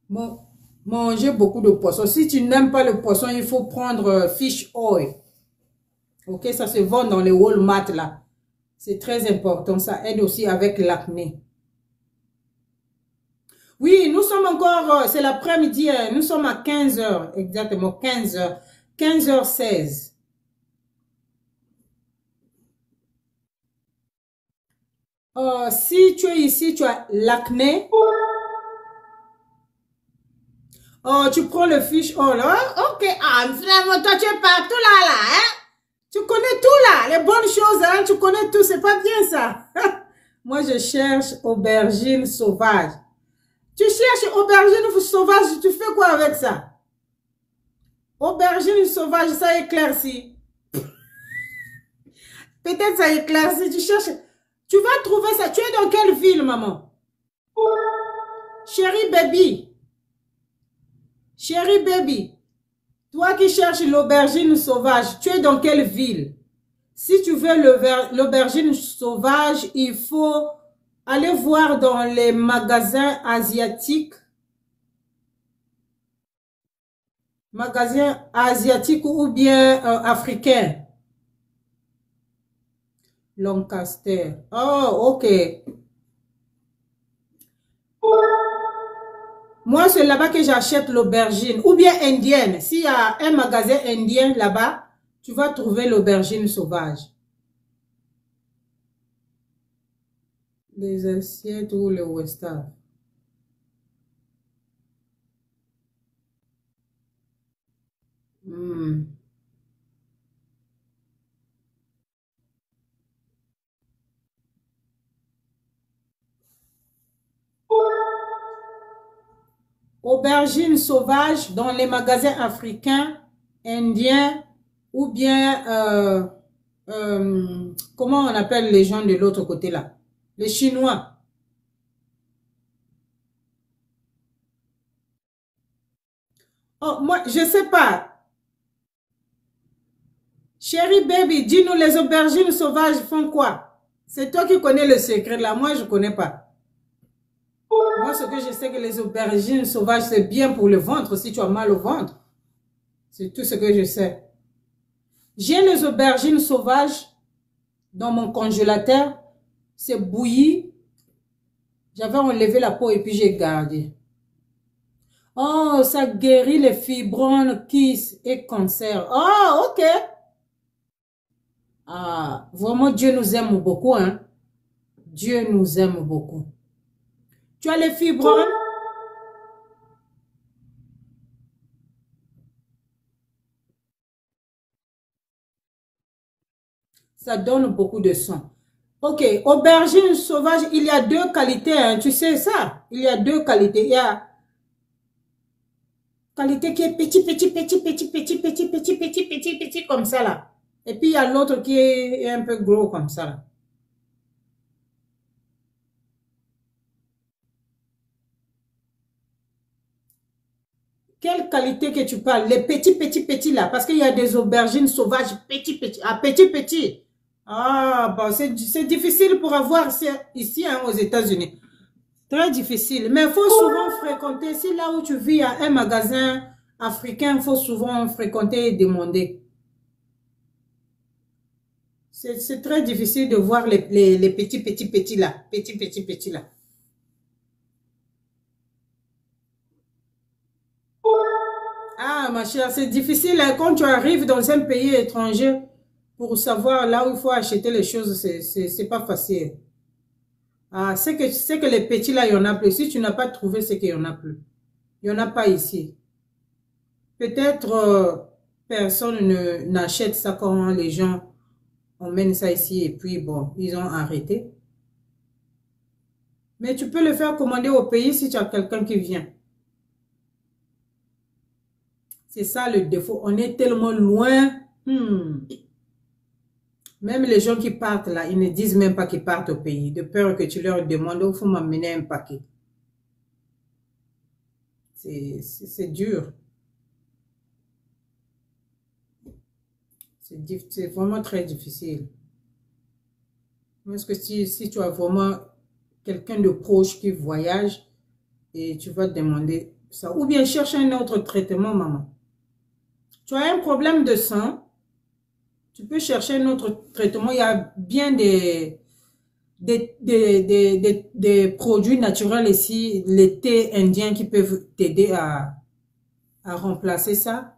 Bon, manger beaucoup de poissons. Si tu n'aimes pas le poisson, il faut prendre fish oil. Ok, ça se vend dans les Walmart là. C'est très important. Ça aide aussi avec l'acné. Oui, nous sommes encore, c'est l'après-midi, hein, nous sommes à 15 heures, exactement 15 heures, 15h16. Si tu es ici, tu as l'acné, tu prends le fish oil, ok, finalement, toi, tu es partout là, hein? Tu connais tout là, les bonnes choses, hein? Tu connais tout, c'est pas bien ça. Moi, je cherche aubergine sauvage. Tu cherches aubergine sauvage, tu fais quoi avec ça? Aubergine sauvage, ça éclaircit. Peut-être ça éclaircit, tu cherches. Tu vas trouver ça. Tu es dans quelle ville, maman? Chérie baby. Chérie baby. Toi qui cherches l'aubergine sauvage, tu es dans quelle ville? Si tu veux l'aubergine sauvage, il faut aller voir dans les magasins asiatiques. Magasins asiatiques ou bien africains. Lancaster. Oh, ok. Moi, c'est là-bas que j'achète l'aubergine. Ou bien indienne. S'il y a un magasin indien là-bas, tu vas trouver l'aubergine sauvage. Les assiettes ou le western. Hmm. Aubergine sauvage dans les magasins africains, indiens ou bien, comment on appelle les gens de l'autre côté là? Les Chinois. Oh, moi, je sais pas. Chérie baby, dis-nous les aubergines sauvages font quoi? C'est toi qui connais le secret là, moi je connais pas. Moi, ce que je sais que les aubergines sauvages, c'est bien pour le ventre si tu as mal au ventre. C'est tout ce que je sais. J'ai les aubergines sauvages dans mon congélateur. C'est bouilli. J'avais enlevé la peau et puis j'ai gardé. Oh, ça guérit les fibromes, kyste et cancer. Oh, ok. Ah, vraiment, Dieu nous aime beaucoup, hein. Dieu nous aime beaucoup. Tu as les fibromes? Ça donne beaucoup de sang. Ok, aubergine sauvage, il y a deux qualités, hein, tu sais ça? Il y a deux qualités. Il y a qualité qui est petit, comme ça, là. Et puis, il y a l'autre qui est un peu gros, comme ça, là. Quelle qualité que tu parles? Les petits, là. Parce qu'il y a des aubergines sauvages petits. Ah, petit. Ah, bon, c'est difficile pour avoir ici, hein, aux États-Unis. Très difficile. Mais il faut souvent fréquenter. Si là où tu vis, il y a un magasin africain, il faut souvent fréquenter et demander. C'est très difficile de voir les petits là. Petits là. Ah, ma chère, c'est difficile hein, quand tu arrives dans un pays étranger pour savoir là où il faut acheter les choses, c'est pas facile. Ah, c'est que les petits là, il y en a plus. Si tu n'as pas trouvé, c'est qu'il y en a plus. Il y en a pas ici. Peut-être personne n'achète ça quand les gens emmènent ça ici et puis bon, ils ont arrêté. Mais tu peux le faire commander au pays si tu as quelqu'un qui vient. C'est ça le défaut. On est tellement loin. Même les gens qui partent là, ils ne disent même pas qu'ils partent au pays. De peur que tu leur demandes, il faut m'amener un paquet. C'est dur. C'est vraiment très difficile. Parce que si tu as vraiment quelqu'un de proche qui voyage et tu vas te demander ça. Ou bien cherche un autre traitement, maman. Tu as un problème de sang, tu peux chercher un autre traitement. Il y a bien des produits naturels ici, les thés indiens qui peuvent t'aider à remplacer ça.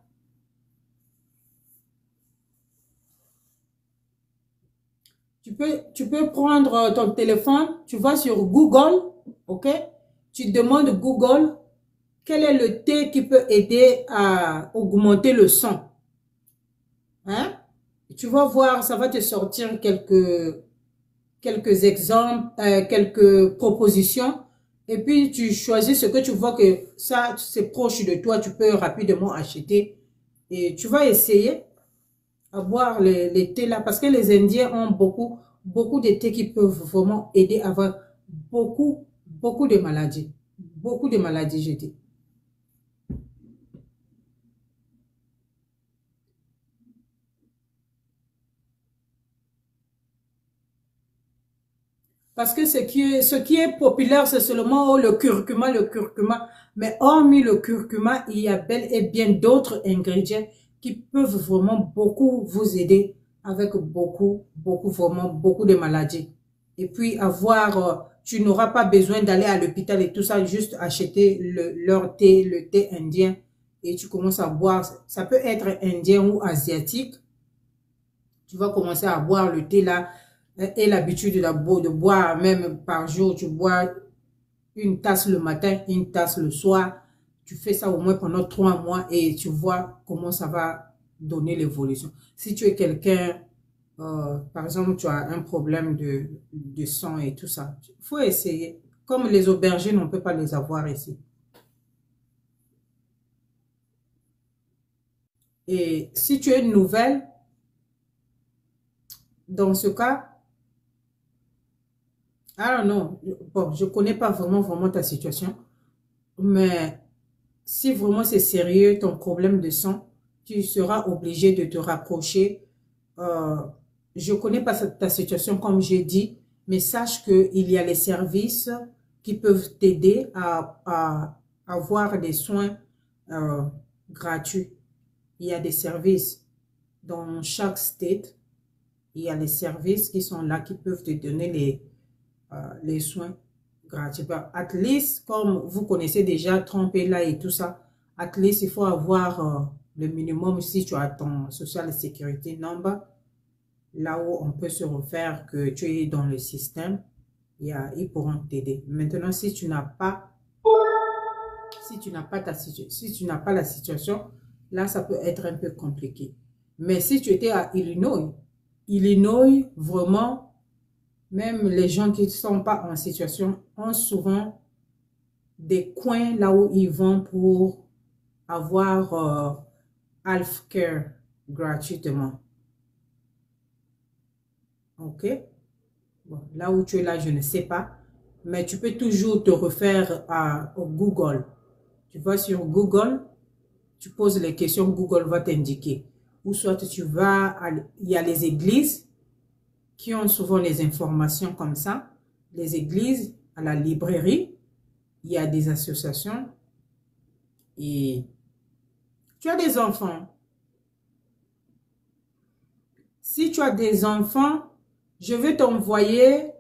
Tu peux prendre ton téléphone, tu vas sur Google, ok? Tu demandes Google, quel est le thé qui peut aider à augmenter le son? Hein? Tu vas voir, ça va te sortir quelques exemples, quelques propositions. Et puis, tu choisis ce que tu vois que ça, c'est proche de toi, tu peux rapidement acheter. Et tu vas essayer à boire les thés là, parce que les Indiens ont beaucoup de thés qui peuvent vraiment aider à avoir beaucoup de maladies. Beaucoup de maladies, je dis. Parce que ce qui est populaire, c'est seulement le curcuma, le curcuma. Mais hormis le curcuma, il y a bel et bien d'autres ingrédients qui peuvent vraiment beaucoup vous aider avec vraiment beaucoup de maladies. Et puis tu n'auras pas besoin d'aller à l'hôpital et tout ça, juste acheter leur thé, le thé indien et tu commences à boire. Ça peut être indien ou asiatique. Tu vas commencer à boire le thé là et l'habitude de boire même par jour. Tu bois une tasse le matin, une tasse le soir. Tu fais ça au moins pendant 3 mois et tu vois comment ça va donner l'évolution. Si tu es quelqu'un, par exemple, tu as un problème de sang et tout ça, il faut essayer. Comme les aubergines, on ne peut pas les avoir ici. Et si tu es nouvelle, dans ce cas, ah non, bon, je connais pas vraiment ta situation, mais si vraiment c'est sérieux ton problème de sang, tu seras obligé de te rapprocher. Euh, je connais pas ta situation comme j'ai dit, mais sache qu'il y a les services qui peuvent t'aider à avoir des soins euh, gratuits. Il y a des services dans chaque state. Il y a les services qui sont là, qui peuvent te donner les soins gratuits. At least, comme vous connaissez déjà Trump est là et tout ça, at least, il faut avoir le minimum si tu as ton social security number, là où on peut se refaire que tu es dans le système, ils pourront t'aider. Maintenant, si tu n'as pas la situation, là, ça peut être un peu compliqué. Mais si tu étais à Illinois, vraiment, même les gens qui ne sont pas en situation ont souvent des coins là où ils vont pour avoir healthcare gratuitement. Ok? Bon, là où tu es là, je ne sais pas. Mais tu peux toujours te refaire au Google. Tu vas sur Google, tu poses les questions, Google va t'indiquer. Ou soit tu vas, il y a les églises qui ont souvent les informations comme ça. Les églises, à la librairie, il y a des associations. Et tu as des enfants. Si tu as des enfants, je vais t'envoyer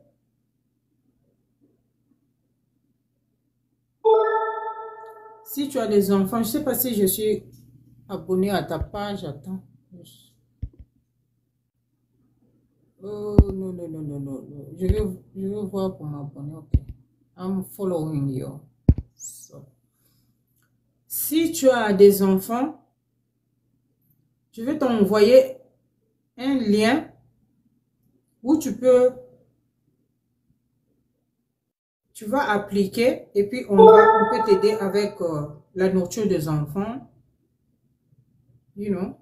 si tu as des enfants, je ne sais pas si je suis abonné à ta page. Attends. Oh, non, non, non, non, non. Je vais voir pour m'abonner. Ok. I'm following you. So. Si tu as des enfants, je vais t'envoyer un lien où tu vas appliquer et puis on peut t'aider avec la nourriture des enfants. You know.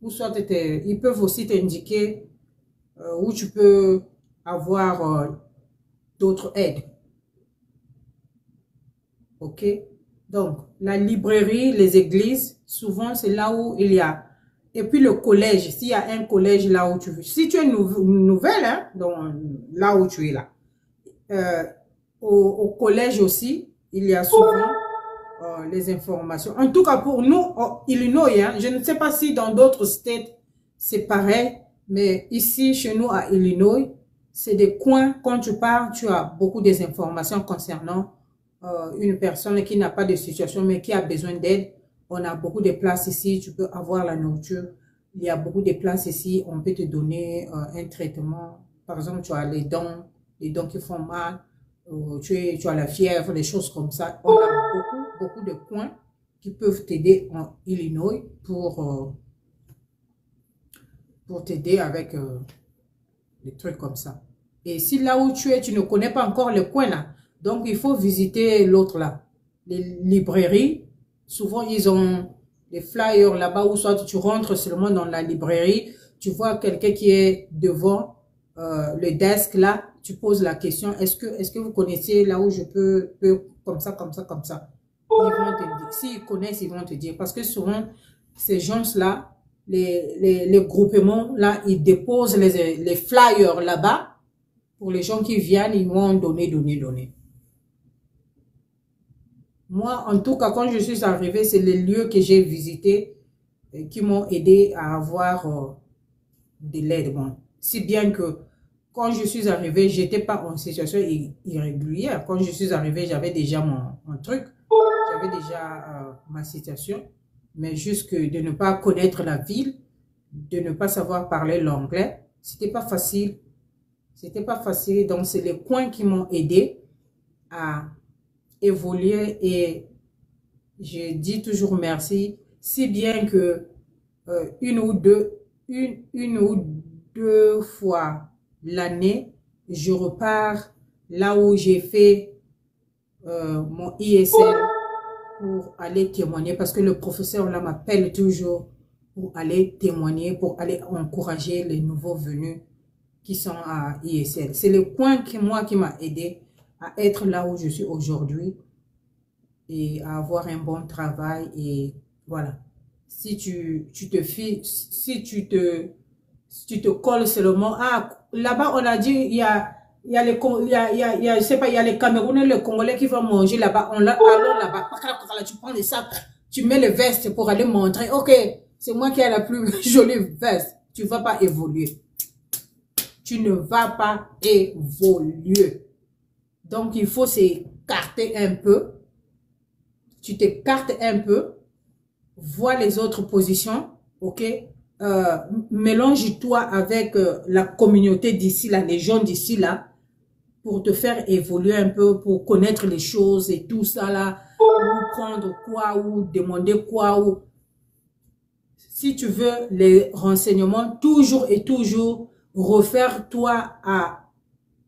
Ou soit ils peuvent aussi t'indiquer où tu peux avoir d'autres aides. Ok? Donc, la librairie, les églises, souvent c'est là où il y a. Et puis le collège, s'il y a un collège là où tu veux. Si tu es nouvelle, hein, donc, là où tu es là. Au collège aussi, il y a souvent les informations. En tout cas, pour nous, au Illinois, hein, je ne sais pas si dans d'autres states, c'est pareil, mais ici, chez nous, à Illinois, c'est des coins, quand tu pars, tu as beaucoup des informations concernant une personne qui n'a pas de situation, mais qui a besoin d'aide. On a beaucoup de places ici, tu peux avoir la nourriture. Il y a beaucoup de places ici, on peut te donner un traitement. Par exemple, tu as les dents qui font mal, tu as la fièvre, des choses comme ça. On a beaucoup de coins qui peuvent t'aider en Illinois pour t'aider avec des trucs comme ça. Et si là où tu es, tu ne connais pas encore le coin là, donc il faut visiter l'autre là. Les librairies, souvent ils ont des flyers là-bas où soit tu rentres seulement dans la librairie, tu vois quelqu'un qui est devant le desk là, tu poses la question, est-ce que vous connaissez là où je peux comme ça. Ils vont te dire, s'ils connaissent, ils vont te dire, parce que souvent ces gens-là, les groupements là, ils déposent les flyers là-bas. Pour les gens qui viennent, ils vont donner. Moi, en tout cas, quand je suis arrivée, c'est les lieux que j'ai visités qui m'ont aidé à avoir de l'aide. Bon, si bien que quand je suis arrivée, j'étais pas en situation irrégulière. Quand je suis arrivée, j'avais déjà mon truc. J'avais déjà ma situation. Mais juste que de ne pas connaître la ville, de ne pas savoir parler l'anglais, c'était pas facile. C'était pas facile, donc c'est les coins qui m'ont aidé à évoluer et je dis toujours merci, si bien que une ou deux fois l'année, je repars là où j'ai fait mon ISL pour aller témoigner parce que le professeur là m'appelle toujours pour aller témoigner, pour aller encourager les nouveaux venus qui sont à ISL. C'est le coin qui m'a aidé à être là où je suis aujourd'hui et à avoir un bon travail et voilà. Si tu te colles seulement, là-bas on a dit il y a je sais pas, il y a les Camerounais, les Congolais qui vont manger là-bas. Allons là-bas, tu prends les sacs, tu mets les vestes pour aller montrer. Ok, c'est moi qui ai la plus jolie veste. Tu vas pas évoluer. Tu ne vas pas évoluer. Donc, il faut s'écarter un peu. Tu t'écartes un peu. Vois les autres positions. Ok? Mélange-toi avec la communauté d'ici là, les gens d'ici là, pour te faire évoluer un peu, pour connaître les choses et tout ça là, ou prendre quoi, ou demander quoi, ou si tu veux les renseignements, toujours et toujours, refaire-toi à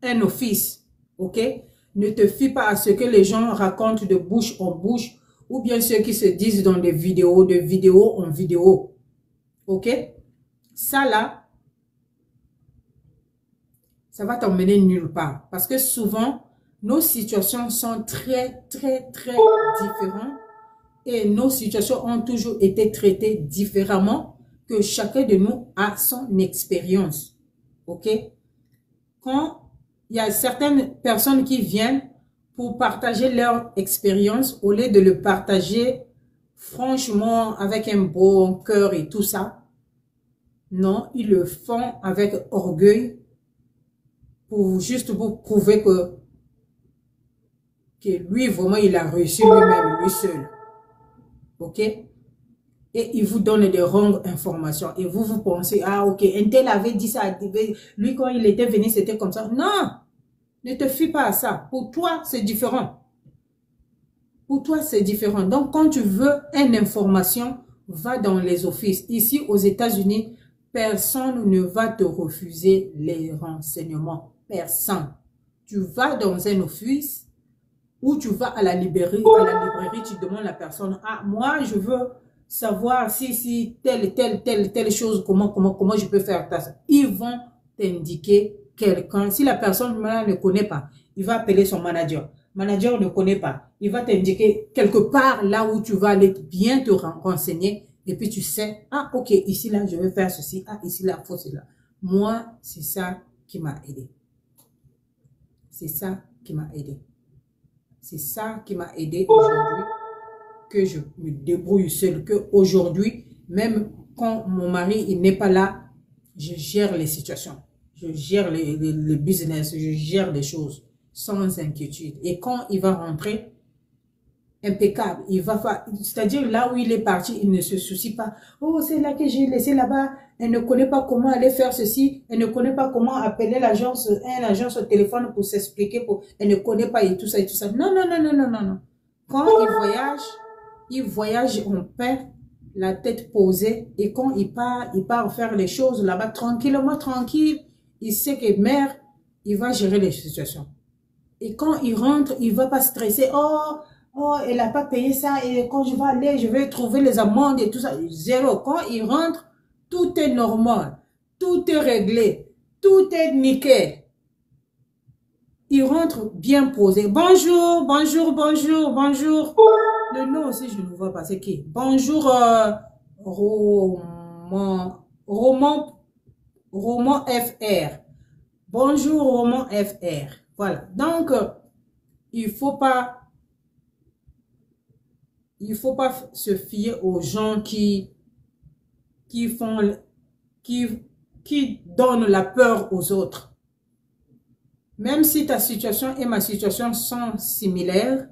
un office, ok? Ne te fie pas à ce que les gens racontent de bouche en bouche ou bien ceux qui se disent dans des vidéos, de vidéo en vidéo, ok? Ça là, ça va t'emmener nulle part parce que souvent, nos situations sont très différentes et nos situations ont toujours été traitées différemment que chacun de nous a son expérience, ok? Quand il y a certaines personnes qui viennent pour partager leur expérience, au lieu de le partager franchement avec un bon cœur et tout ça, non, ils le font avec orgueil pour juste vous prouver que lui, vraiment, il a réussi lui-même, lui seul. Ok? Et il vous donne des wrong informations. Et vous pensez, ah ok, un tel avait dit ça. Lui, quand il était venu, c'était comme ça. Non! Ne te fie pas à ça. Pour toi, c'est différent. Pour toi, c'est différent. Donc, quand tu veux une information, va dans les offices. Ici, aux États-Unis, personne ne va te refuser les renseignements. Personne. Tu vas dans un office ou tu vas à la librairie, tu demandes à la personne, ah, moi, je veux savoir si telle chose, comment je peux faire ça. Ils vont t'indiquer quelqu'un. Si la personne ne connaît pas, il va appeler son manager. Manager ne connaît pas. Il va t'indiquer quelque part là où tu vas aller bien te renseigner. Et puis tu sais, ah ok, ici là, je vais faire ceci. Ah, ici là, il faut cela. Moi, c'est ça qui m'a aidé. C'est ça qui m'a aidé. C'est ça qui m'a aidé aujourd'hui. que je me débrouille seule, qu'aujourd'hui, même quand mon mari il n'est pas là, je gère les situations. Je gère les business, je gère les choses sans inquiétude. Et quand il va rentrer, impeccable. Il va faire, c'est-à-dire là où il est parti, il ne se soucie pas. Oh, c'est là que j'ai laissé là-bas. Elle ne connaît pas comment aller faire ceci. Elle ne connaît pas comment appeler l'agence, l'agence au téléphone pour s'expliquer. Elle ne connaît pas et tout ça et tout ça. Non, non, non, non, non, non, non. Quand il voyage en paix, la tête posée. Et quand il part faire les choses là-bas tranquillement, tranquille. Il sait que mère, il va gérer les situations. Et quand il rentre, il va pas stresser. Oh, elle n'a pas payé ça. Et quand je vais aller, je vais trouver les amendes et tout ça. Zéro. Quand il rentre, tout est normal. Tout est réglé. Tout est nickel. Il rentre bien posé. Bonjour, bonjour, bonjour, bonjour. Le nom aussi, je ne vois pas. C'est qui? Bonjour, Roman FR. Bonjour, Roman FR. Voilà. Donc, il faut pas se fier aux gens qui donnent la peur aux autres. Même si ta situation et ma situation sont similaires,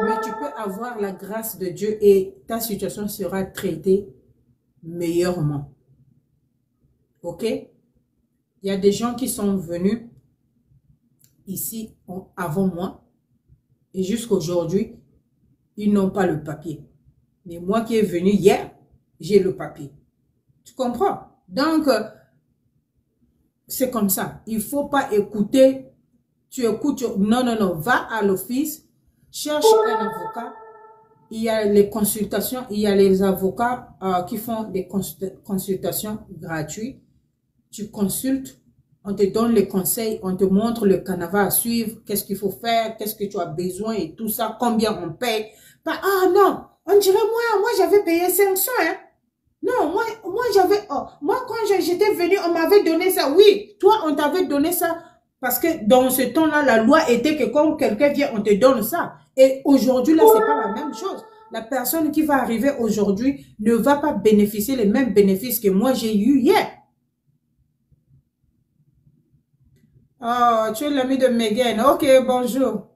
mais tu peux avoir la grâce de Dieu et ta situation sera traitée meilleurement. Ok? Il y a des gens qui sont venus ici avant moi et jusqu'à aujourd'hui, ils n'ont pas le papier. Mais moi qui est venu hier, j'ai le papier. Tu comprends? Donc, c'est comme ça. Il ne faut pas écouter. Tu écoutes. Non, non, non. Va à l'office. Cherche un avocat. Il y a les consultations. Il y a les avocats qui font des consultations gratuites. Tu consultes. On te donne les conseils. On te montre le canevas à suivre. Qu'est-ce qu'il faut faire. Qu'est-ce que tu as besoin et tout ça. Combien on paye. Ah non. On dirait moi j'avais payé 500. Hein. Non, moi j'avais, moi quand j'étais venue, on m'avait donné ça. Oui, toi, on t'avait donné ça. Parce que dans ce temps-là, la loi était que quand quelqu'un vient, on te donne ça. Et aujourd'hui, là, c'est pas la même chose. La personne qui va arriver aujourd'hui ne va pas bénéficier les mêmes bénéfices que moi j'ai eu hier. Oh, tu es l'ami de Megan. Ok, bonjour.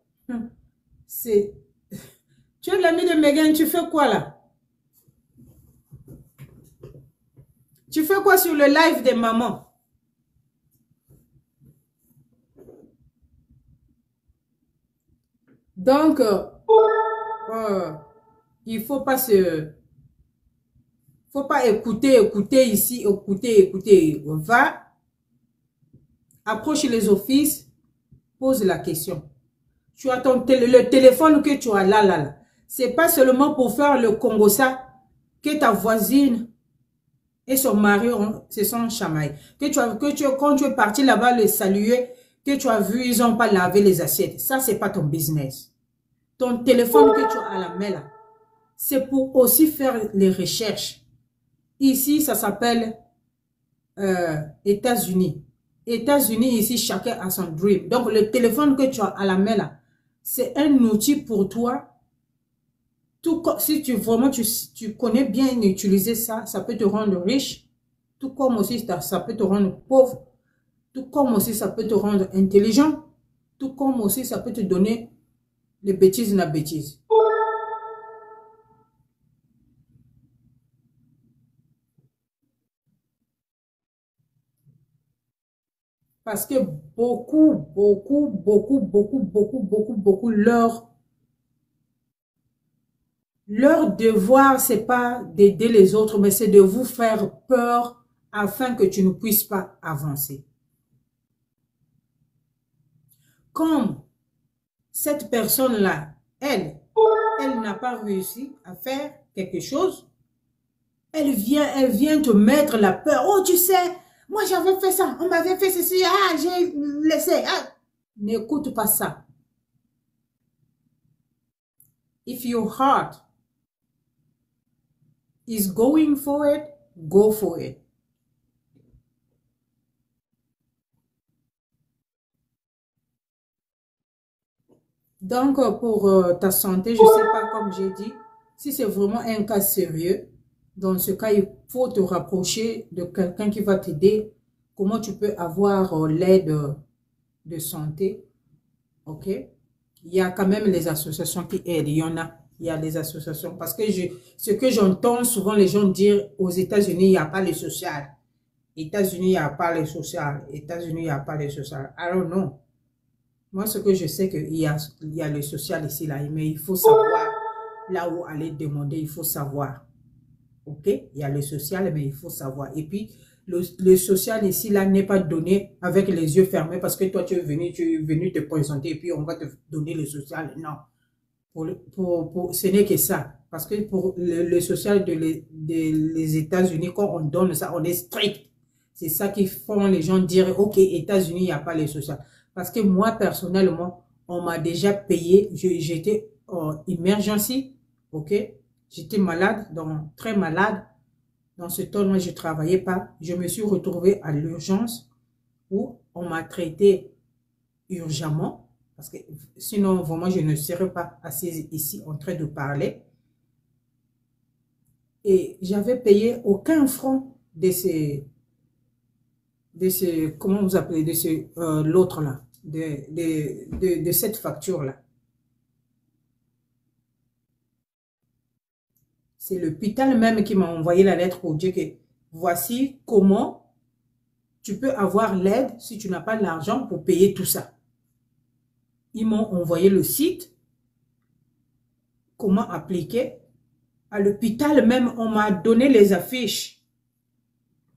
Tu es l'ami de Megan, tu fais quoi là? Tu fais quoi sur le live des mamans? Donc, il faut pas écouter ici, écouter. Va, approche les offices, pose la question. Tu as le téléphone que tu as là. C'est pas seulement pour faire le Congossa que ta voisine et son mari se sont chamaillés. Quand tu es parti là-bas le saluer, que tu as vu, ils n'ont pas lavé les assiettes. Ça, c'est pas ton business. Ton téléphone que tu as à la main là, c'est pour aussi faire les recherches. Ici, ça s'appelle États-Unis. États-Unis, ici, chacun a son dream. Donc, le téléphone que tu as à la main là, c'est un outil pour toi. Tout comme si vraiment tu connais bien utiliser ça, ça peut te rendre riche. Tout comme aussi ça peut te rendre pauvre. Tout comme aussi ça peut te rendre intelligent. Tout comme aussi ça peut te donner les bêtises na bêtises. Parce que beaucoup, leur devoir, c'est pas d'aider les autres, mais c'est de vous faire peur afin que tu ne puisses pas avancer. Comme cette personne-là, elle n'a pas réussi à faire quelque chose, elle vient te mettre la peur. Oh, tu sais, moi j'avais fait ça, on m'avait fait ceci, j'ai laissé. N'écoute pas ça. If your heart is going for it, go for it. Donc, pour ta santé, je ne sais pas, comme j'ai dit, si c'est vraiment un cas sérieux, dans ce cas, il faut te rapprocher de quelqu'un qui va t'aider. Comment tu peux avoir l'aide de santé, ok? Il y a quand même les associations qui aident, il y a des associations. Parce que ce que j'entends souvent les gens dire, aux États-Unis, il n'y a pas le social. États-Unis, il n'y a pas le social. États-Unis, il n'y a pas le social. Alors non. Moi, ce que je sais il y a le social ici, là, mais il faut savoir là où aller demander, il faut savoir. OK? Il y a le social, mais il faut savoir. Et puis, le social ici, là, n'est pas donné avec les yeux fermés parce que toi, tu es venu te présenter et puis on va te donner le social. Non. Ce n'est que ça. Parce que pour le social les États-Unis, quand on donne ça, on est strict. C'est ça qui font les gens dire, OK, États-Unis, il n'y a pas le social. Parce que moi, personnellement, on m'a déjà payé. J'étais en emergency, OK? J'étais malade, donc très malade. Dans ce temps-là, je ne travaillais pas. Je me suis retrouvée à l'urgence où on m'a traité urgemment. Parce que sinon, vraiment, je ne serais pas assise ici en train de parler. Et j'avais payé aucun franc comment vous appelez, l'autre là, de cette facture-là. C'est l'hôpital même qui m'a envoyé la lettre pour dire que voici comment tu peux avoir l'aide si tu n'as pas l'argent pour payer tout ça. Ils m'ont envoyé le site, comment appliquer. À l'hôpital même, on m'a donné les affiches.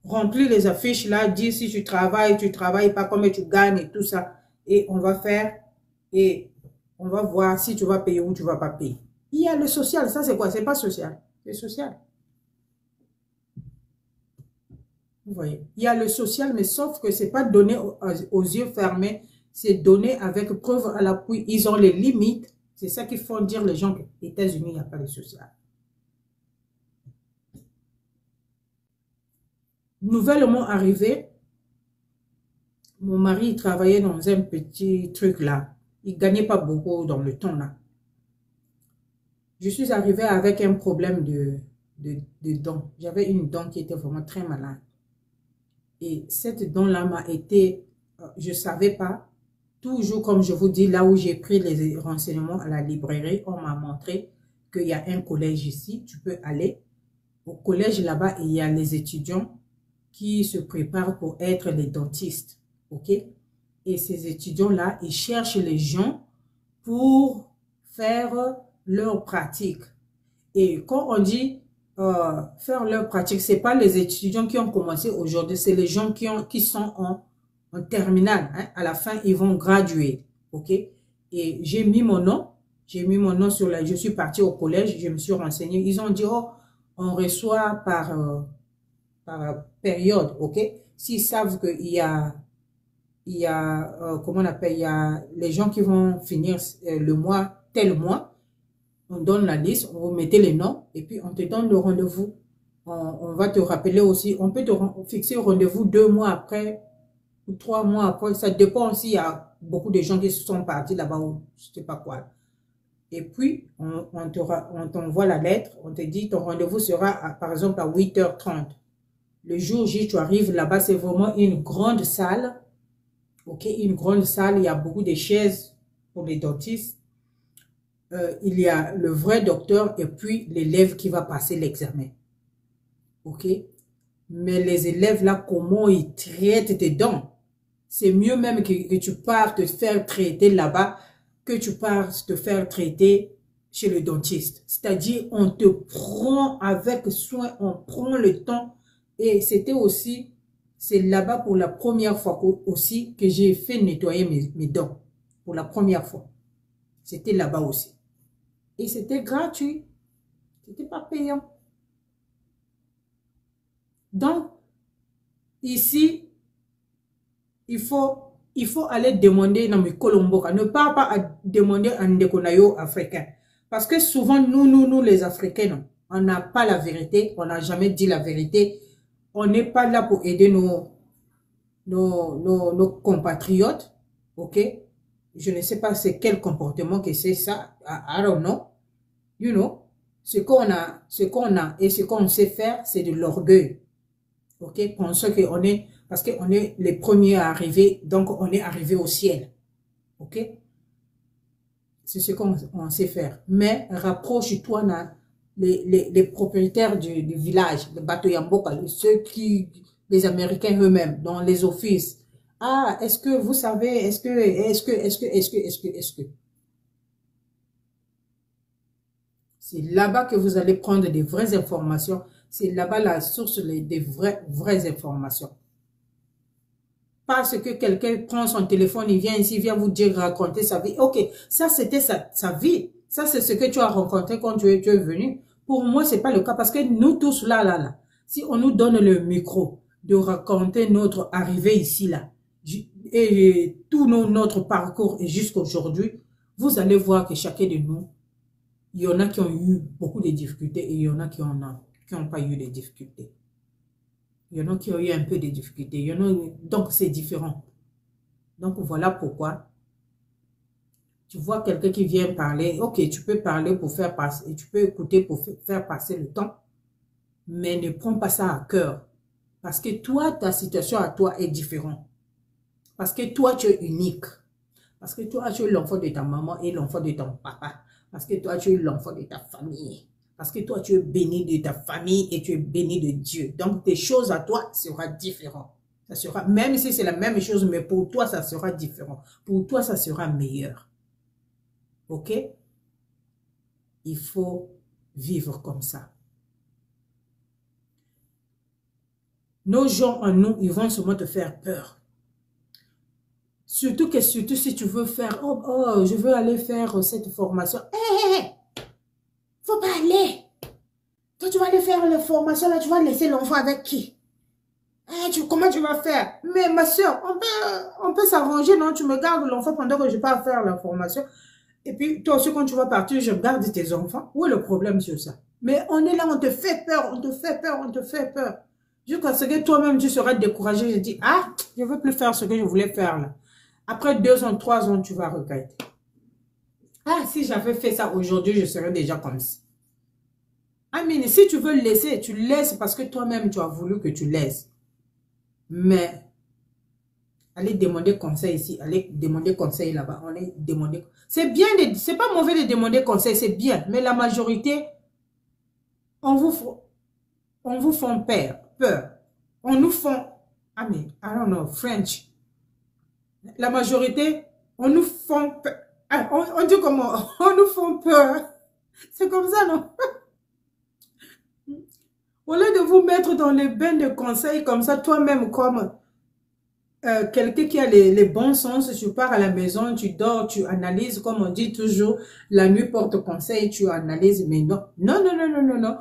Remplir les affiches là, dire si tu travailles pas, combien tu gagnes et tout ça. Et on va faire, et on va voir si tu vas payer ou tu vas pas payer. Il y a le social, ça c'est quoi? C'est pas social, c'est social. Vous voyez, il y a le social, mais sauf que c'est pas donné aux yeux fermés, c'est donné avec preuve à l'appui. Ils ont les limites. C'est ça qu'ils font dire les gens que les États-Unis, il n'y a pas de social. Nouvellement arrivé, mon mari il travaillait dans un petit truc là. Il gagnait pas beaucoup dans le temps là. Je suis arrivée avec un problème de dents. J'avais une dent qui était vraiment très malade. Et cette dent-là m'a été, je ne savais pas, toujours comme je vous dis, là où j'ai pris les renseignements à la librairie, on m'a montré qu'il y a un collège ici, tu peux aller. Au collège là-bas, il y a les étudiants qui se préparent pour être les dentistes, ok? Et ces étudiants-là, ils cherchent les gens pour faire leur pratique. Et quand on dit faire leur pratique, c'est pas les étudiants qui ont commencé aujourd'hui, c'est les gens qui sont en terminale. Hein. À la fin, ils vont graduer, ok? Et j'ai mis mon nom sur je suis partie au collège, je me suis renseignée. Ils ont dit, oh, on reçoit par période, ok? S'ils savent qu'il y a comment on appelle, il y a les gens qui vont finir le mois, tel mois, on donne la liste, on vous mettez les noms et puis on te donne le rendez-vous. On va te rappeler aussi, on peut te fixer le rendez-vous 2 mois après ou 3 mois après. Ça dépend aussi, il y a beaucoup de gens qui sont partis là-bas ou je ne sais pas quoi. Et puis, on t'envoie la lettre, on te dit ton rendez-vous sera par exemple à 8h30. Le jour J, tu arrives là-bas, c'est vraiment une grande salle. Ok, une grande salle, il y a beaucoup de chaises pour les dentistes. Il y a le vrai docteur et puis l'élève qui va passer l'examen. Ok? Mais les élèves là, comment ils traitent tes dents? C'est mieux même que tu pars te faire traiter là-bas que tu pars te faire traiter chez le dentiste. C'est-à-dire, on te prend avec soin, on prend le temps. Et c'était aussi, c'est là-bas pour la première fois aussi que j'ai fait nettoyer mes dents. Pour la première fois. C'était là-bas aussi. Et c'était gratuit. C'était pas payant. Donc, ici, il faut aller demander dans mes Colombo. Ne pas demander à un Ndekonayo africain. Parce que souvent, nous les Africains, on n'a pas la vérité. On n'a jamais dit la vérité. On n'est pas là pour aider nos compatriotes. Ok? Je ne sais pas c'est quel comportement que c'est ça. I don't know. You know. Ce qu'on a et ce qu'on sait faire, c'est de l'orgueil. Ok? Pensons qu'on est, parce qu'on est les premiers à arriver, donc on est arrivé au ciel. Ok? C'est ce qu'on sait faire. Mais rapproche-toi, les propriétaires du village, le bateau Yamboka, les Américains eux-mêmes, dans les offices. Ah, est-ce que vous savez, est-ce que. C'est là-bas que vous allez prendre des vraies informations. C'est là-bas la source des vraies informations. Parce que quelqu'un prend son téléphone, il vient ici, il vient vous dire, raconter sa vie. Ok, ça c'était sa vie. Ça c'est ce que tu as rencontré quand tu es venu. Pour moi, c'est pas le cas parce que nous tous là, si on nous donne le micro de raconter notre arrivée ici, là, et tout notre parcours et jusqu'à aujourd'hui, vous allez voir que chacun de nous, il y en a qui ont eu beaucoup de difficultés et il y en a qui n'ont pas eu de difficultés. Il y en a qui ont eu un peu de difficultés. Il y en a, donc, c'est différent. Donc, voilà pourquoi. Tu vois quelqu'un qui vient parler. Ok, tu peux parler pour faire passer, tu peux écouter pour faire passer le temps. Mais ne prends pas ça à cœur. Parce que toi, ta situation à toi est différente. Parce que toi, tu es unique. Parce que toi, tu es l'enfant de ta maman et l'enfant de ton papa. Parce que toi, tu es l'enfant de ta famille. Parce que toi, tu es béni de ta famille et tu es béni de Dieu. Donc, tes choses à toi seront différentes. Ça sera, même si c'est la même chose, mais pour toi, ça sera différent. Pour toi, ça sera meilleur. Ok? Il faut vivre comme ça. Nos gens en nous, ils vont seulement te faire peur. Surtout si tu veux faire, oh, je veux aller faire cette formation. Faut pas aller. Toi, tu vas aller faire la formation, là, tu vas laisser l'enfant avec qui? Comment tu vas faire? Mais ma soeur, on peut s'arranger, non? Tu me gardes l'enfant pendant que je pars faire la formation. Et puis, toi aussi, quand tu vas partir, je garde tes enfants. Où est le problème sur ça? Mais on est là, on te fait peur, on te fait peur, on te fait peur. Jusqu'à ce que toi-même, tu seras découragé. Je dis, ah, je ne veux plus faire ce que je voulais faire là. Après 2 ans, 3 ans, tu vas regretter. Ah, si j'avais fait ça aujourd'hui, je serais déjà comme ça. Ah, mais si tu veux laisser, tu laisses parce que toi-même, tu as voulu que tu laisses. Mais, allez demander conseil ici, allez demander conseil là-bas, allez demander. C'est bien, c'est pas mauvais de demander conseil, c'est bien. Mais la majorité, on vous fait peur. On nous font, I mean, I don't know, French. La majorité, on nous font peur. On dit comment? On nous font peur. C'est comme ça, non? Au lieu de vous mettre dans les bains de conseils comme ça, toi-même, comme quelqu'un qui a les bons sens, tu pars à la maison, tu dors, tu analyses, comme on dit toujours, la nuit porte conseil, tu analyses, mais non. Non, non, non, non, non, non.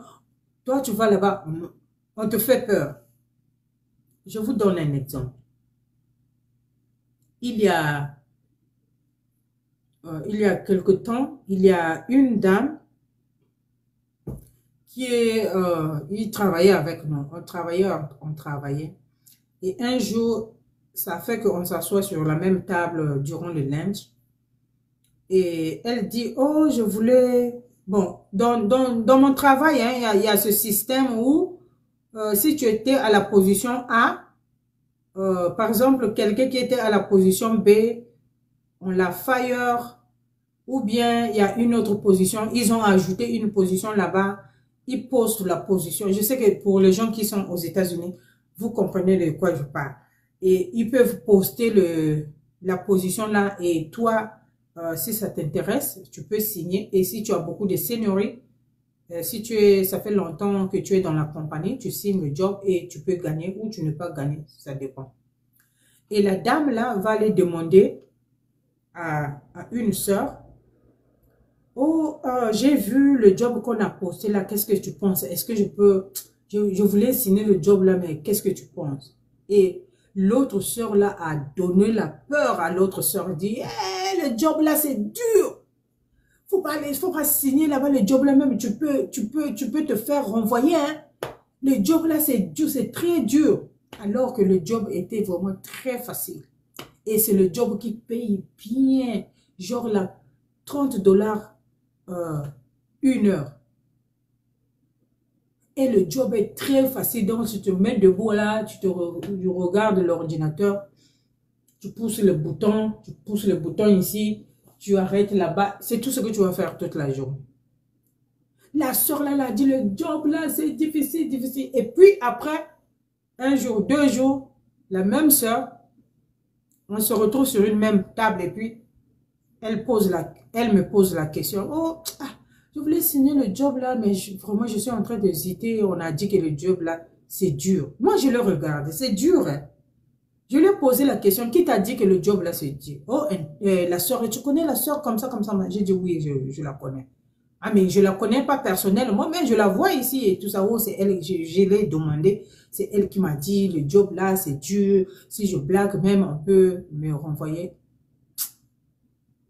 Toi, tu vas là-bas, on te fait peur. Je vous donne un exemple. Il y a quelque temps, il y a une dame qui il travaillait avec nous, on travaillait. Et un jour, ça fait qu'on s'assoit sur la même table durant le lunch. Et elle dit, oh, je voulais... Bon, dans mon travail, hein, il y a ce système où, si tu étais à la position A, par exemple, quelqu'un qui était à la position B, on l'a fire, ou bien il y a une autre position, ils ont ajouté une position là-bas, ils postent la position. Je sais que pour les gens qui sont aux États-Unis, vous comprenez de quoi je parle. Et ils peuvent poster la position là, et toi, si ça t'intéresse, tu peux signer. Et si tu as beaucoup de seniorité, ça fait longtemps que tu es dans la compagnie, tu signes le job et tu peux gagner ou tu ne peux pas gagner, ça dépend. Et la dame là va aller demander à une sœur, oh, j'ai vu le job qu'on a posté là, qu'est-ce que tu penses? Est-ce que je peux, je voulais signer le job là, mais qu'est-ce que tu penses? Et l'autre sœur là a donné la peur à l'autre sœur, dit, le job là c'est dur. Faut pas signer là-bas le job là même, tu peux te faire renvoyer, hein. Le job là c'est dur, c'est très dur. Alors que le job était vraiment très facile. Et c'est le job qui paye bien. Genre là, $30 une heure. Et le job est très facile. Donc, tu te mets debout là, tu regardes l'ordinateur, tu pousses le bouton ici, tu arrêtes là-bas. C'est tout ce que tu vas faire toute la journée. La soeur là, elle a dit, le job là, c'est difficile, difficile. Et puis après, un jour, 2 jours, la même soeur, on se retrouve sur une même table et puis elle me pose la question. Oh, je voulais signer le job là, mais vraiment, je suis en train d'hésiter. On a dit que le job là, c'est dur. Moi, je le regarde, c'est dur. Hein? Je lui ai posé la question, qui t'a dit que le job là, c'est dur? Oh, la soeur, tu connais la soeur comme ça, comme ça? J'ai dit oui, je la connais. Ah, mais je la connais pas personnellement, mais je la vois ici et tout ça. Oh, c'est elle, je l'ai demandé. C'est elle qui m'a dit, le job là, c'est dur. Si je blague même, on peut me renvoyer.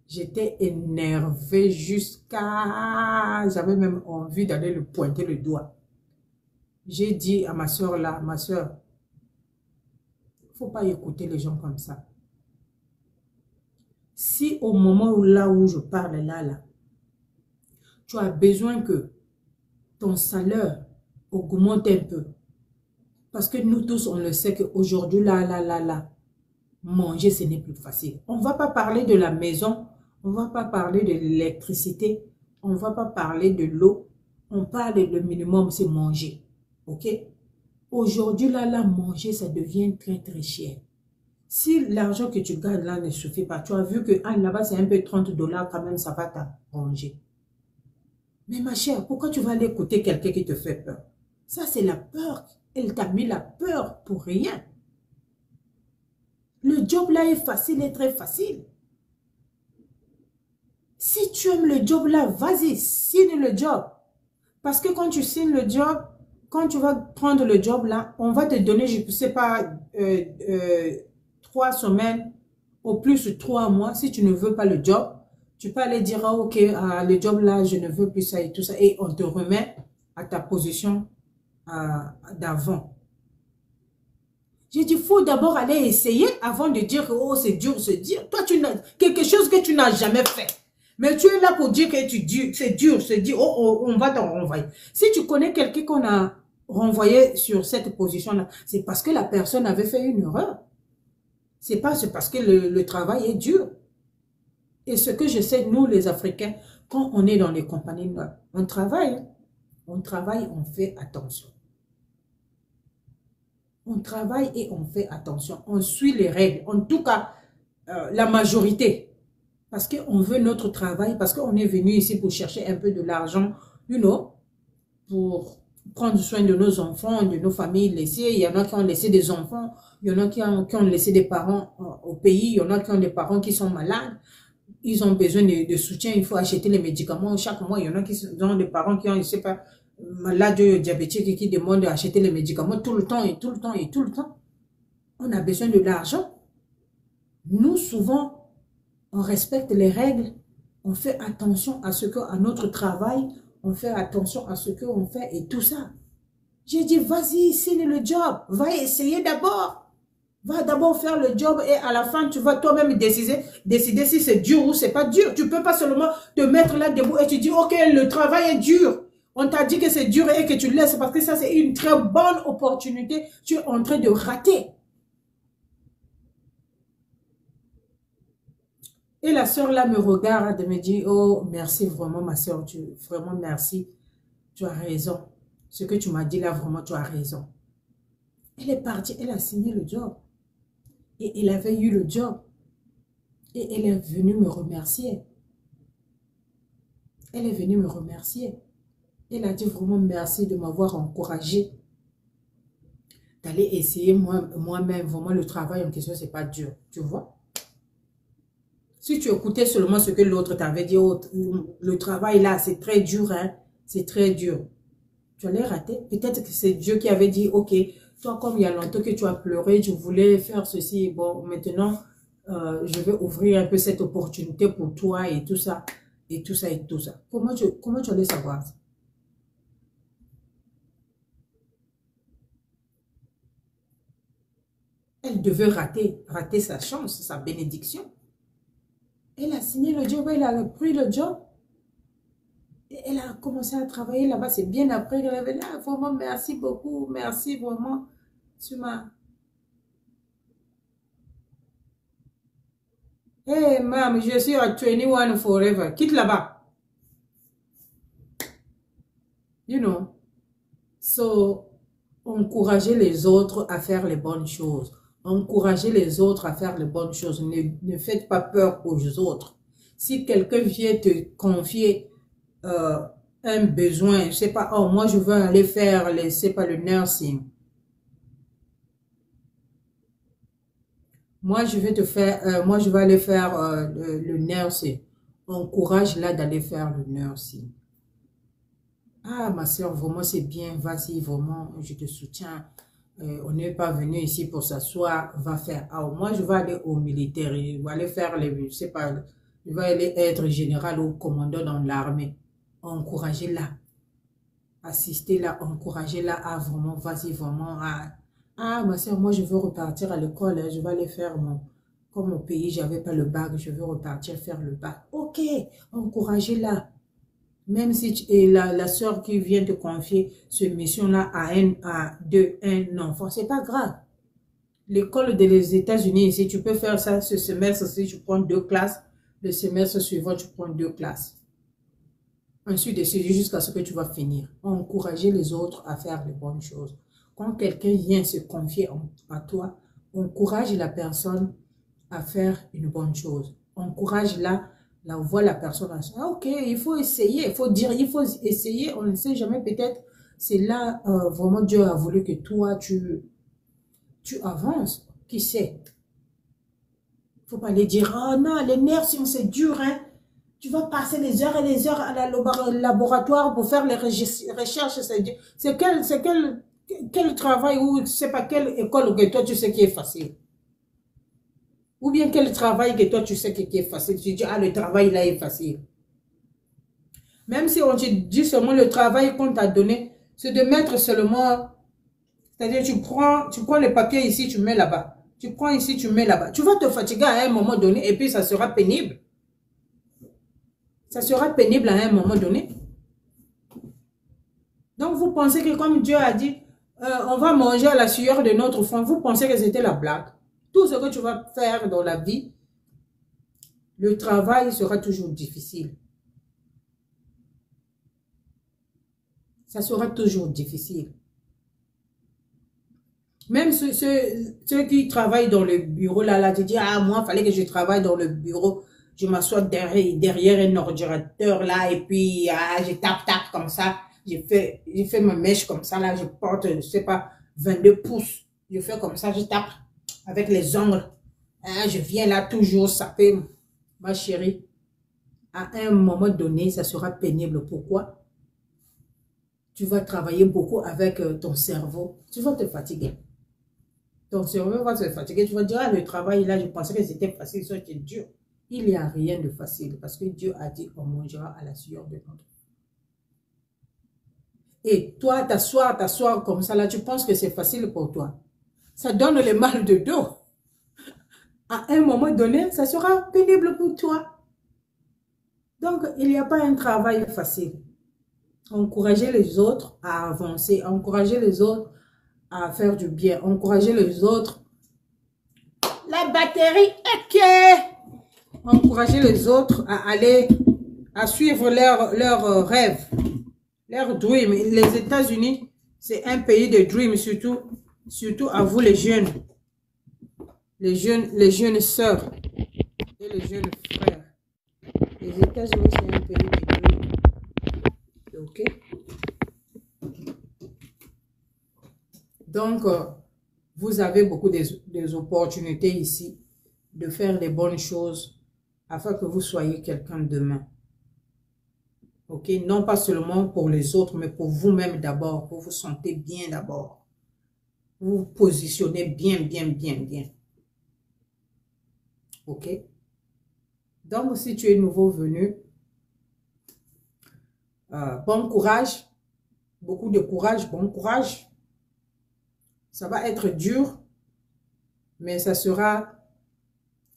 J'étais énervée jusqu'à... J'avais même envie d'aller le pointer le doigt. J'ai dit à ma soeur là, ma soeur, il ne faut pas écouter les gens comme ça. Si au moment où là où je parle là, tu as besoin que ton salaire augmente un peu. Parce que nous tous, on le sait qu'aujourd'hui, là, manger, ce n'est plus facile. On ne va pas parler de la maison, on ne va pas parler de l'électricité, on ne va pas parler de l'eau. On parle le minimum, c'est manger. Ok? Aujourd'hui, là, manger, ça devient très, très cher. Si l'argent que tu gagnes là ne suffit pas, tu as vu que là-bas, c'est un peu $30 quand même, ça va t'arranger. Mais ma chère, pourquoi tu vas aller écouter quelqu'un qui te fait peur? Ça, c'est la peur. Elle t'a mis la peur pour rien. Le job là est facile et très facile. Si tu aimes le job là, vas-y, signe le job. Parce que quand tu signes le job, quand tu vas prendre le job là, on va te donner, je ne sais pas, 3 semaines, au plus 3 mois. Si tu ne veux pas le job, tu peux aller dire, ok, le job là, je ne veux plus ça et tout ça. Et on te remet à ta position d'avant. J'ai dit, il faut d'abord aller essayer avant de dire que oh, c'est dur, c'est dur. Toi, tu n'as quelque chose que tu n'as jamais fait. Mais tu es là pour dire que c'est dur, c'est dur, oh, on va t'en renvoyer. Si tu connais quelqu'un qu'on a renvoyé sur cette position-là, c'est parce que la personne avait fait une erreur. C'est parce que le travail est dur. Et ce que je sais, nous les Africains, quand on est dans les compagnies, on travaille, on fait attention. On travaille et on fait attention. On suit les règles. En tout cas, la majorité. Parce qu'on veut notre travail, parce qu'on est venu ici pour chercher un peu de l'argent, pour prendre soin de nos enfants, de nos familles laissées. Il y en a qui ont laissé des enfants, il y en a qui ont laissé des parents au pays, il y en a qui ont des parents qui sont malades. Ils ont besoin de soutien, il faut acheter les médicaments chaque mois. Il y en a qui ont des parents qui ont, je ne sais pas, malades diabétiques qui demandent d'acheter les médicaments tout le temps et tout le temps et tout le temps. On a besoin de l'argent. Nous, souvent, on respecte les règles, on fait attention à notre travail, on fait attention à ce qu'on fait et tout ça. J'ai dit, vas-y, signe le job, va essayer d'abord. Va d'abord faire le job et à la fin, tu vas toi-même décider si c'est dur ou c'est pas dur. Tu peux pas seulement te mettre là debout et tu dis, ok, le travail est dur. On t'a dit que c'est dur et que tu laisses parce que ça, c'est une très bonne opportunité. Tu es en train de rater. Et la sœur là me regarde et me dit, oh, merci vraiment ma sœur, vraiment merci. Tu as raison. Ce que tu m'as dit là, vraiment, tu as raison. Elle est partie, elle a signé le job. Et elle avait eu le job. Et elle est venue me remercier. Elle est venue me remercier. Elle a dit vraiment merci de m'avoir encouragé d'aller essayer moi-même. Vraiment, le travail en question, c'est pas dur. Tu vois? Si tu écoutais seulement ce que l'autre t'avait dit, oh, le travail là, c'est très dur, hein? C'est très dur. Tu allais rater. Peut-être que c'est Dieu qui avait dit, ok, toi, comme il y a longtemps que tu as pleuré, tu voulais faire ceci. Bon, maintenant, je vais ouvrir un peu cette opportunité pour toi et tout ça. Et tout ça et tout ça. Comment tu allais savoir ça? Elle devait rater sa chance, sa bénédiction. Elle a signé le job, elle a pris le job. Et elle a commencé à travailler là-bas. C'est bien après qu'elle avait dit, ah, vraiment, merci beaucoup, merci vraiment. Tu m'as... Hey, mam, je suis à 21 forever. Quitte là-bas. You know. So, encourager les autres à faire les bonnes choses. Encourager les autres à faire les bonnes choses. Ne faites pas peur aux autres. Si quelqu'un vient te confier un besoin, je sais pas, oh, moi je veux aller faire, c'est pas le nursing. Moi je vais te faire, moi je vais aller faire le nursing. Encourage-la d'aller faire le nursing. Ah, ma soeur, vraiment, c'est bien. Vas-y, vraiment, je te soutiens. On n'est pas venu ici pour s'asseoir. Va faire. Ah, moi, je vais aller au militaire. Je vais aller faire je sais pas, je vais aller être général ou commandant dans l'armée. Encouragez-la. Assistez-la, encouragez-la à vraiment, vas-y, vraiment. Ah, ma soeur, moi, je veux repartir à l'école. Hein, je vais aller faire comme au pays, j'avais pas le bac. Je veux repartir faire le bac. Ok, encouragez-la. Même si la soeur qui vient te confier cette mission-là à un enfant, c'est pas grave. L'école des États-Unis, si tu peux faire ça ce semestre, si tu prends 2 classes, le semestre suivant, tu prends 2 classes. Ensuite de suite, jusqu'à ce que tu vas finir. Encourager les autres à faire les bonnes choses. Quand quelqu'un vient se confier à toi, encourage la personne à faire une bonne chose. Encourage-la. Là, on voit la personne, ah, ok, il faut essayer, il faut dire, il faut essayer, on ne sait jamais, peut-être, c'est là, vraiment, Dieu a voulu que toi, tu avances, qui sait. Il ne faut pas aller dire, oh non, les nerfs, c'est dur, hein, tu vas passer les heures et les heures à la laboratoire pour faire les recherches, c'est dur. C'est quel travail ou, je ne sais pas, quelle école que toi, tu sais qui est facile. Ou bien quel travail que toi tu sais qui est facile. Tu dis, ah, le travail là est facile. Même si on te dit seulement le travail qu'on t'a donné, c'est de mettre seulement, c'est-à-dire tu prends le papier ici, tu mets là-bas. Tu prends ici, tu mets là-bas. Tu vas te fatiguer à un moment donné et puis ça sera pénible. Ça sera pénible à un moment donné. Donc vous pensez que comme Dieu a dit, on va manger à la sueur de notre front, vous pensez que c'était la blague. Tout ce que tu vas faire dans la vie, le travail sera toujours difficile. Ça sera toujours difficile. Même ceux qui travaillent dans le bureau, là, tu dis, ah, moi, il fallait que je travaille dans le bureau. Je m'assois derrière un ordinateur, là, et puis, ah, je tape comme ça. J'ai fait ma mèche comme ça, là, je porte, je sais pas, 22 pouces. Je fais comme ça, je tape avec les ongles. Hein, je viens là toujours saper, ma chérie. À un moment donné, ça sera pénible. Pourquoi? Tu vas travailler beaucoup avec ton cerveau. Tu vas te fatiguer. Ton cerveau va se fatiguer. Tu vas dire, ah, le travail là, je pensais que c'était facile, ça c'était dur. Il n'y a rien de facile parce que Dieu a dit, on mangera à la sueur de notre. Et toi, t'asseoir comme ça là, tu penses que c'est facile pour toi. Ça donne le mal de dos. À un moment donné, ça sera pénible pour toi. Donc, il n'y a pas un travail facile. Encourager les autres à avancer, encourager les autres à faire du bien, encourager les autres. La batterie, ok. Encourager les autres à aller, à suivre leurs rêves, leurs dreams. Les États-Unis, c'est un pays de dreams, surtout à vous les jeunes sœurs et les jeunes frères. Les États-Unis, c'est un pays de dreams. Ok? Donc, vous avez beaucoup des opportunités ici de faire les bonnes choses afin que vous soyez quelqu'un demain. Ok? Non pas seulement pour les autres, mais pour vous-même d'abord, pour vous sentir bien d'abord. Vous vous positionnez bien, bien, bien, bien. Ok? Donc, si tu es nouveau venu, bon courage, beaucoup de courage, bon courage. Ça va être dur, Mais ça sera,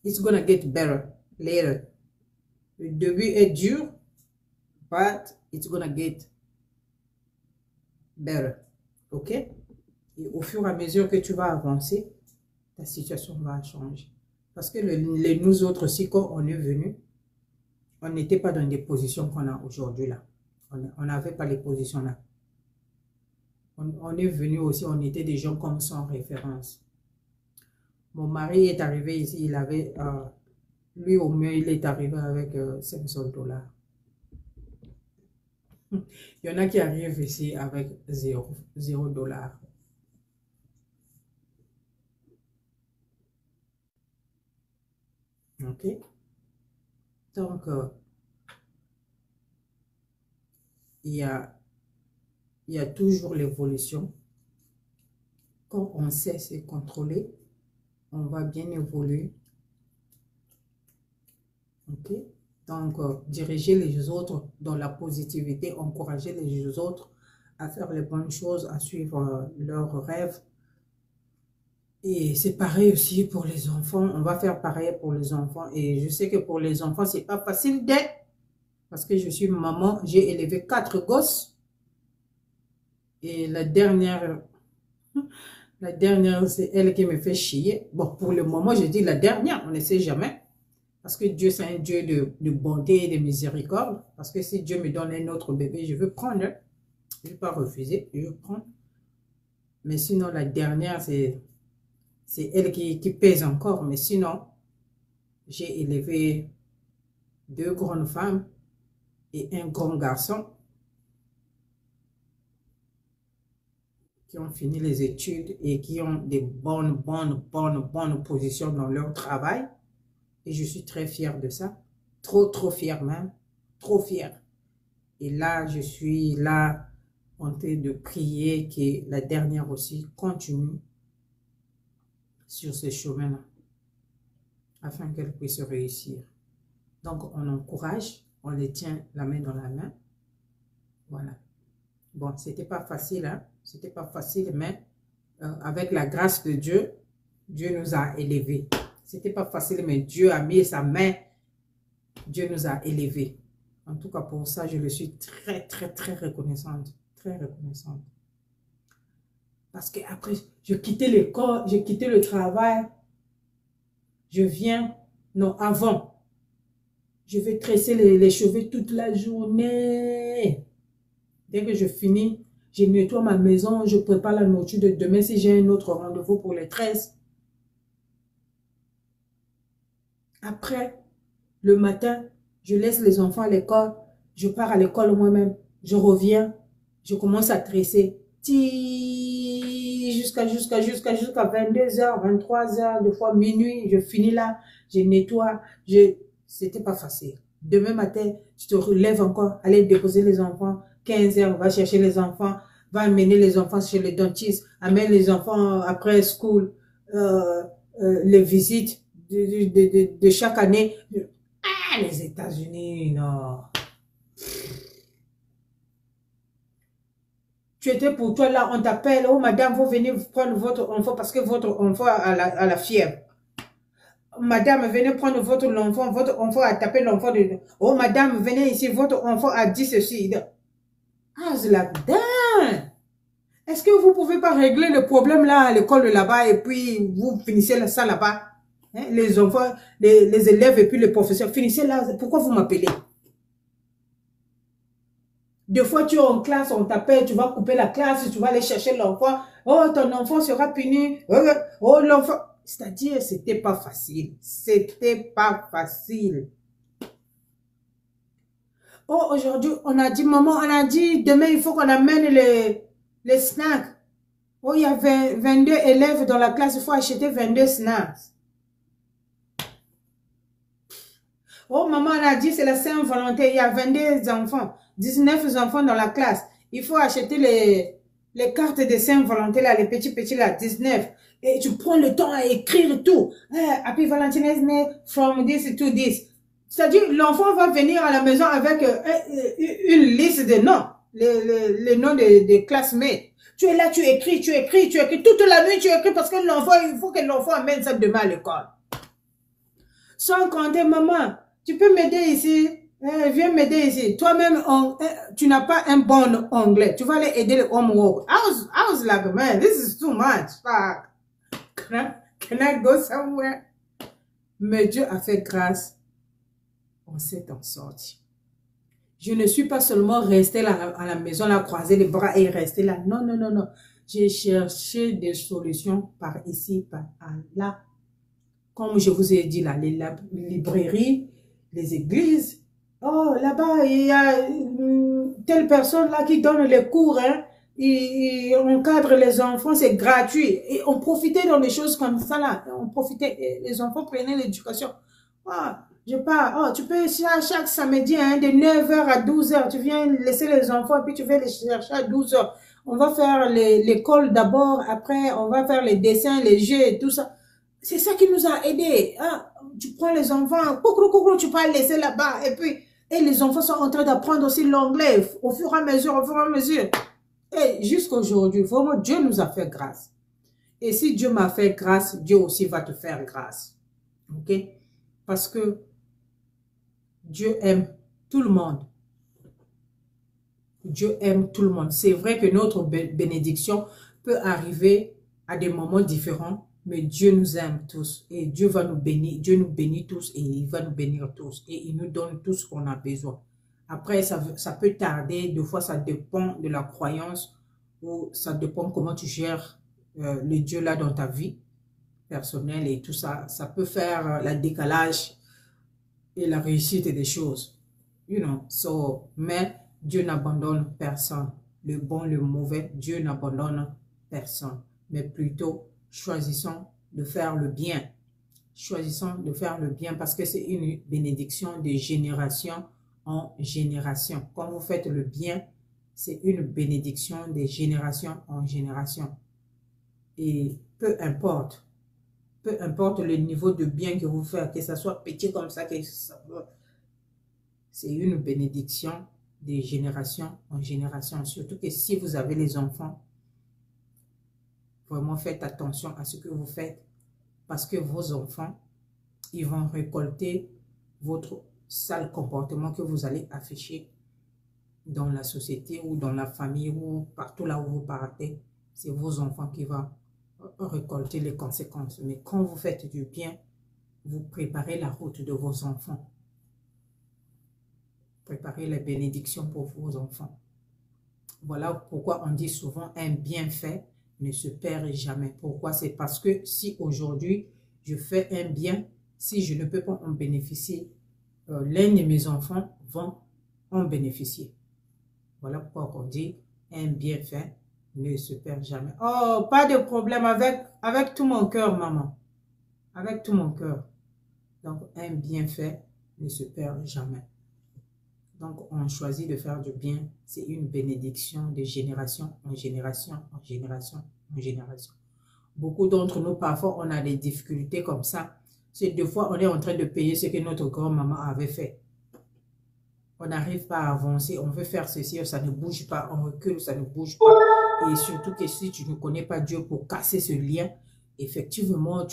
it's gonna get better later. Le début est dur, but it's gonna get better. OK? Et au fur et à mesure que tu vas avancer, ta situation va changer. Parce que nous autres aussi, quand on est venus, on n'était pas dans des positions qu'on a aujourd'hui là. On n'avait pas les positions là. On est venu aussi, on était des gens comme sans référence. Mon mari est arrivé ici, il avait, lui au mieux, il est arrivé avec 500 $. Il y en a qui arrivent ici avec 0 $. OK? Donc, il y a toujours l'évolution. Quand on sait se contrôler, on va bien évoluer. OK? Donc, diriger les autres dans la positivité, encourager les autres à faire les bonnes choses, à suivre leurs rêves. Et c'est pareil aussi pour les enfants. On va faire pareil pour les enfants. Et je sais que pour les enfants, c'est pas facile d'être. Parce que je suis maman, j'ai élevé 4 gosses. Et la dernière, c'est elle qui me fait chier. Bon, pour le moment, je dis la dernière, on ne sait jamais. Parce que Dieu, c'est un Dieu de bonté et de miséricorde. Parce que si Dieu me donne un autre bébé, je veux prendre. Je ne vais pas refuser, je veux prendre. Mais sinon, la dernière, c'est elle qui pèse encore. Mais sinon, j'ai élevé 2 grandes femmes et un grand garçon qui ont fini les études et qui ont des bonnes positions dans leur travail. Et je suis très fière de ça. Trop fière même. Trop fière. Et là, je suis là en train de prier que la dernière aussi continue sur ce chemin-là, afin qu'elle puisse réussir. Donc, on encourage, on les tient la main dans la main. Voilà. Bon, c'était pas facile, hein? C'était pas facile, mais avec la grâce de Dieu, Dieu nous a élevés. C'était pas facile, mais Dieu a mis sa main, Dieu nous a élevés. En tout cas, pour ça, je le suis très reconnaissante. Très reconnaissante. Parce que après, je quittais l'école, je quittais le travail. Je viens, non, avant. Je vais tresser les cheveux toute la journée. Dès que je finis, je nettoie ma maison, je prépare la nourriture de demain si j'ai un autre rendez-vous pour les tresses. Après, le matin, je laisse les enfants à l'école. Je pars à l'école moi-même. Je reviens. Je commence à tresser. Jusqu'à 22h, 23h, des fois minuit. Je finis là. Je nettoie. C'était pas facile. Demain matin, tu te relèves encore. Aller déposer les enfants. 15h, va chercher les enfants. Va amener les enfants chez le dentiste. Amène les enfants après school. Les visites de chaque année. Ah, les États-Unis, non. Tu étais pour toi là, on t'appelle. Oh, madame, vous venez prendre votre enfant parce que votre enfant a la fièvre. Madame, venez prendre votre enfant a tapé l'enfant de... Oh, madame, venez ici, votre enfant a dit ceci. Ah, c'est là-dedans. Est-ce que vous ne pouvez pas régler le problème là à l'école là-bas et puis vous finissez ça là-bas? Hein, les enfants, les élèves et puis les professeurs, finissez là. Pourquoi vous m'appelez? Des fois, tu es en classe, on t'appelle, tu vas couper la classe, tu vas aller chercher l'enfant. Oh, ton enfant sera puni. Oh, l'enfant... C'est-à-dire, c'était pas facile. C'était pas facile. Oh, aujourd'hui, on a dit, maman, on a dit, demain, il faut qu'on amène les snacks. Oh, il y a 22 élèves dans la classe, il faut acheter 22 snacks. Oh, maman, on a dit, c'est la Saint-Valentin, il y a 22 enfants, 19 enfants dans la classe. Il faut acheter les cartes de Saint-Valentin, là, les petits là, 19. Et tu prends le temps à écrire tout. Happy Valentine's Day from this to this. C'est-à-dire, l'enfant va venir à la maison avec une liste de noms, les noms des classmates. Tu es là, tu écris, tu écris, tu écris. Toute la nuit, tu écris parce que l'enfant, il faut que l'enfant amène ça demain à l'école. Sans compter, maman, tu peux m'aider ici. Viens m'aider ici. Toi-même, tu n'as pas un bon anglais. Tu vas aller aider le homework. I was like, man, this is too much. Fuck. Can I go somewhere? Mais Dieu a fait grâce. On s'est en sorti. Je ne suis pas seulement restée là à la maison, là, croiser les bras et rester là. Non, non, non, non. J'ai cherché des solutions par ici, par là. Comme je vous ai dit là, les librairies, les églises. Oh, là-bas, il y a telle personne là qui donne les cours, hein. Il encadre les enfants, c'est gratuit. Et on profitait dans des choses comme ça là. On profitait, les enfants prenaient l'éducation. Ah, je pars. Oh, tu peux chaque samedi, hein, de 9 h à 12 h, tu viens laisser les enfants et puis tu vas les chercher à 12 h. On va faire l'école d'abord, après on va faire les dessins, les jeux et tout ça. C'est ça qui nous a aidés. Hein? Tu prends les enfants, tu peux les laisser là-bas. Et puis, les enfants sont en train d'apprendre aussi l'anglais au fur et à mesure, au fur et à mesure. Et jusqu'à aujourd'hui, vraiment, Dieu nous a fait grâce. Et si Dieu m'a fait grâce, Dieu aussi va te faire grâce. Ok? Parce que Dieu aime tout le monde. Dieu aime tout le monde. C'est vrai que notre bénédiction peut arriver à des moments différents, mais Dieu nous aime tous et Dieu va nous bénir. Dieu nous bénit tous et il va nous bénir tous et il nous donne tout ce qu'on a besoin. Après, ça peut tarder. Des fois, ça dépend de la croyance ou ça dépend comment tu gères le Dieu là dans ta vie personnelle et tout ça. Ça peut faire le décalage et la réussite des choses. You know, so, mais Dieu n'abandonne personne. Le bon, le mauvais, Dieu n'abandonne personne. Mais plutôt, choisissons de faire le bien. Choisissons de faire le bien parce que c'est une bénédiction de génération en génération. Quand vous faites le bien, c'est une bénédiction de génération en génération. Et peu importe le niveau de bien que vous faites, que ça soit petit comme ça, c'est une bénédiction de génération en génération. Surtout que si vous avez les enfants, vraiment faites attention à ce que vous faites parce que vos enfants, ils vont récolter votre sale comportement que vous allez afficher dans la société ou dans la famille ou partout là où vous partez. C'est vos enfants qui vont récolter les conséquences. Mais quand vous faites du bien, vous préparez la route de vos enfants. Préparez les bénédictions pour vos enfants. Voilà pourquoi on dit souvent un bienfait ne se perd jamais. Pourquoi? C'est parce que si aujourd'hui je fais un bien, si je ne peux pas en bénéficier, l'un de mes enfants vont en bénéficier. Voilà pourquoi on dit un bienfait ne se perd jamais. Oh, pas de problème avec tout mon cœur, maman. Avec tout mon cœur. Donc, un bienfait ne se perd jamais. Donc, on choisit de faire du bien. C'est une bénédiction de génération en génération, en génération, en génération. Beaucoup d'entre nous, parfois, on a des difficultés comme ça. C'est des fois, on est en train de payer ce que notre grand-maman avait fait. On n'arrive pas à avancer. On veut faire ceci, ça ne bouge pas. On recule, ça ne bouge pas. Et surtout que si tu ne connais pas Dieu pour casser ce lien, effectivement,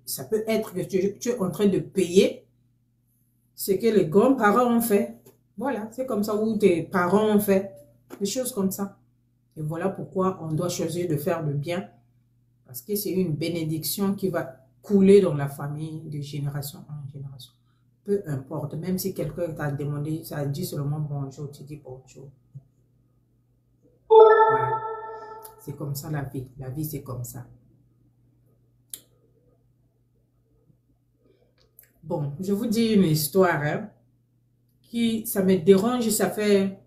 ça peut être que tu es en train de payer ce que les grands-parents ont fait. Voilà, c'est comme ça, ou tes parents ont fait. Des choses comme ça. Et voilà pourquoi on doit choisir de faire le bien. Parce que c'est une bénédiction qui va couler dans la famille de génération en génération. Peu importe, même si quelqu'un t'a demandé, ça dit seulement bonjour, tu dis bonjour. Voilà. C'est comme ça la vie. La vie, c'est comme ça. Bon, je vous dis une histoire hein, qui, ça me dérange, ça fait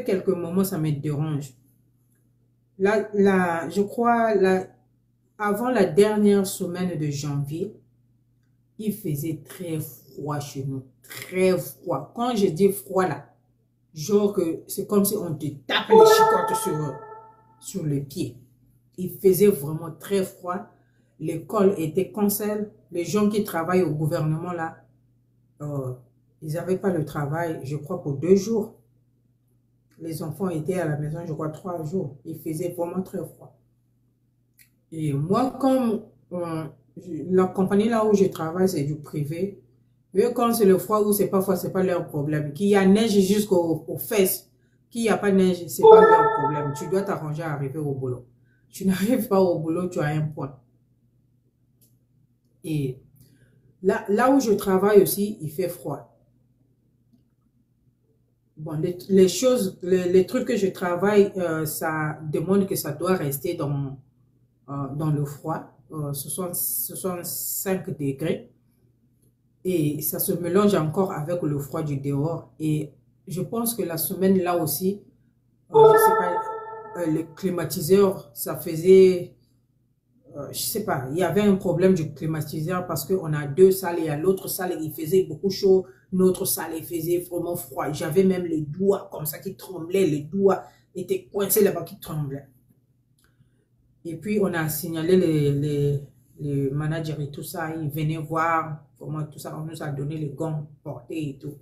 quelques moments, ça me dérange. Là, je crois, avant la dernière semaine de janvier, il faisait très froid chez nous. Très froid. Quand je dis froid là, genre que c'est comme si on te tape les chicottes sur les pieds. Il faisait vraiment très froid. L'école était cancel. Les gens qui travaillent au gouvernement là, ils n'avaient pas le travail, je crois, pour 2 jours. Les enfants étaient à la maison, je crois, 3 jours. Il faisait vraiment très froid. Et moi, comme la compagnie là où je travaille, c'est du privé. Eux, quand c'est le froid ou c'est pas froid, c'est pas leur problème. Qu'il y a neige jusqu'aux fesses, qu'il n'y a pas neige, c'est pas leur problème. Tu dois t'arranger à arriver au boulot. Tu n'arrives pas au boulot, tu as un point. Et là où je travaille aussi, il fait froid. Bon, les choses, les trucs que je travaille, ça demande que ça doit rester dans le froid, 65 degrés. Et ça se mélange encore avec le froid du dehors. Et je pense que la semaine là aussi, je sais pas, le climatiseur, ça faisait, je sais pas, il y avait un problème du climatiseur parce qu'on a 2 salles et à l'autre salle, il faisait beaucoup chaud. Notre salle, il faisait vraiment froid. J'avais même les doigts comme ça qui tremblaient. Les doigts étaient coincés là-bas qui tremblaient. Et puis, on a signalé les managers et tout ça. Ils venaient voir comment tout ça. On nous a donné les gants portés et tout.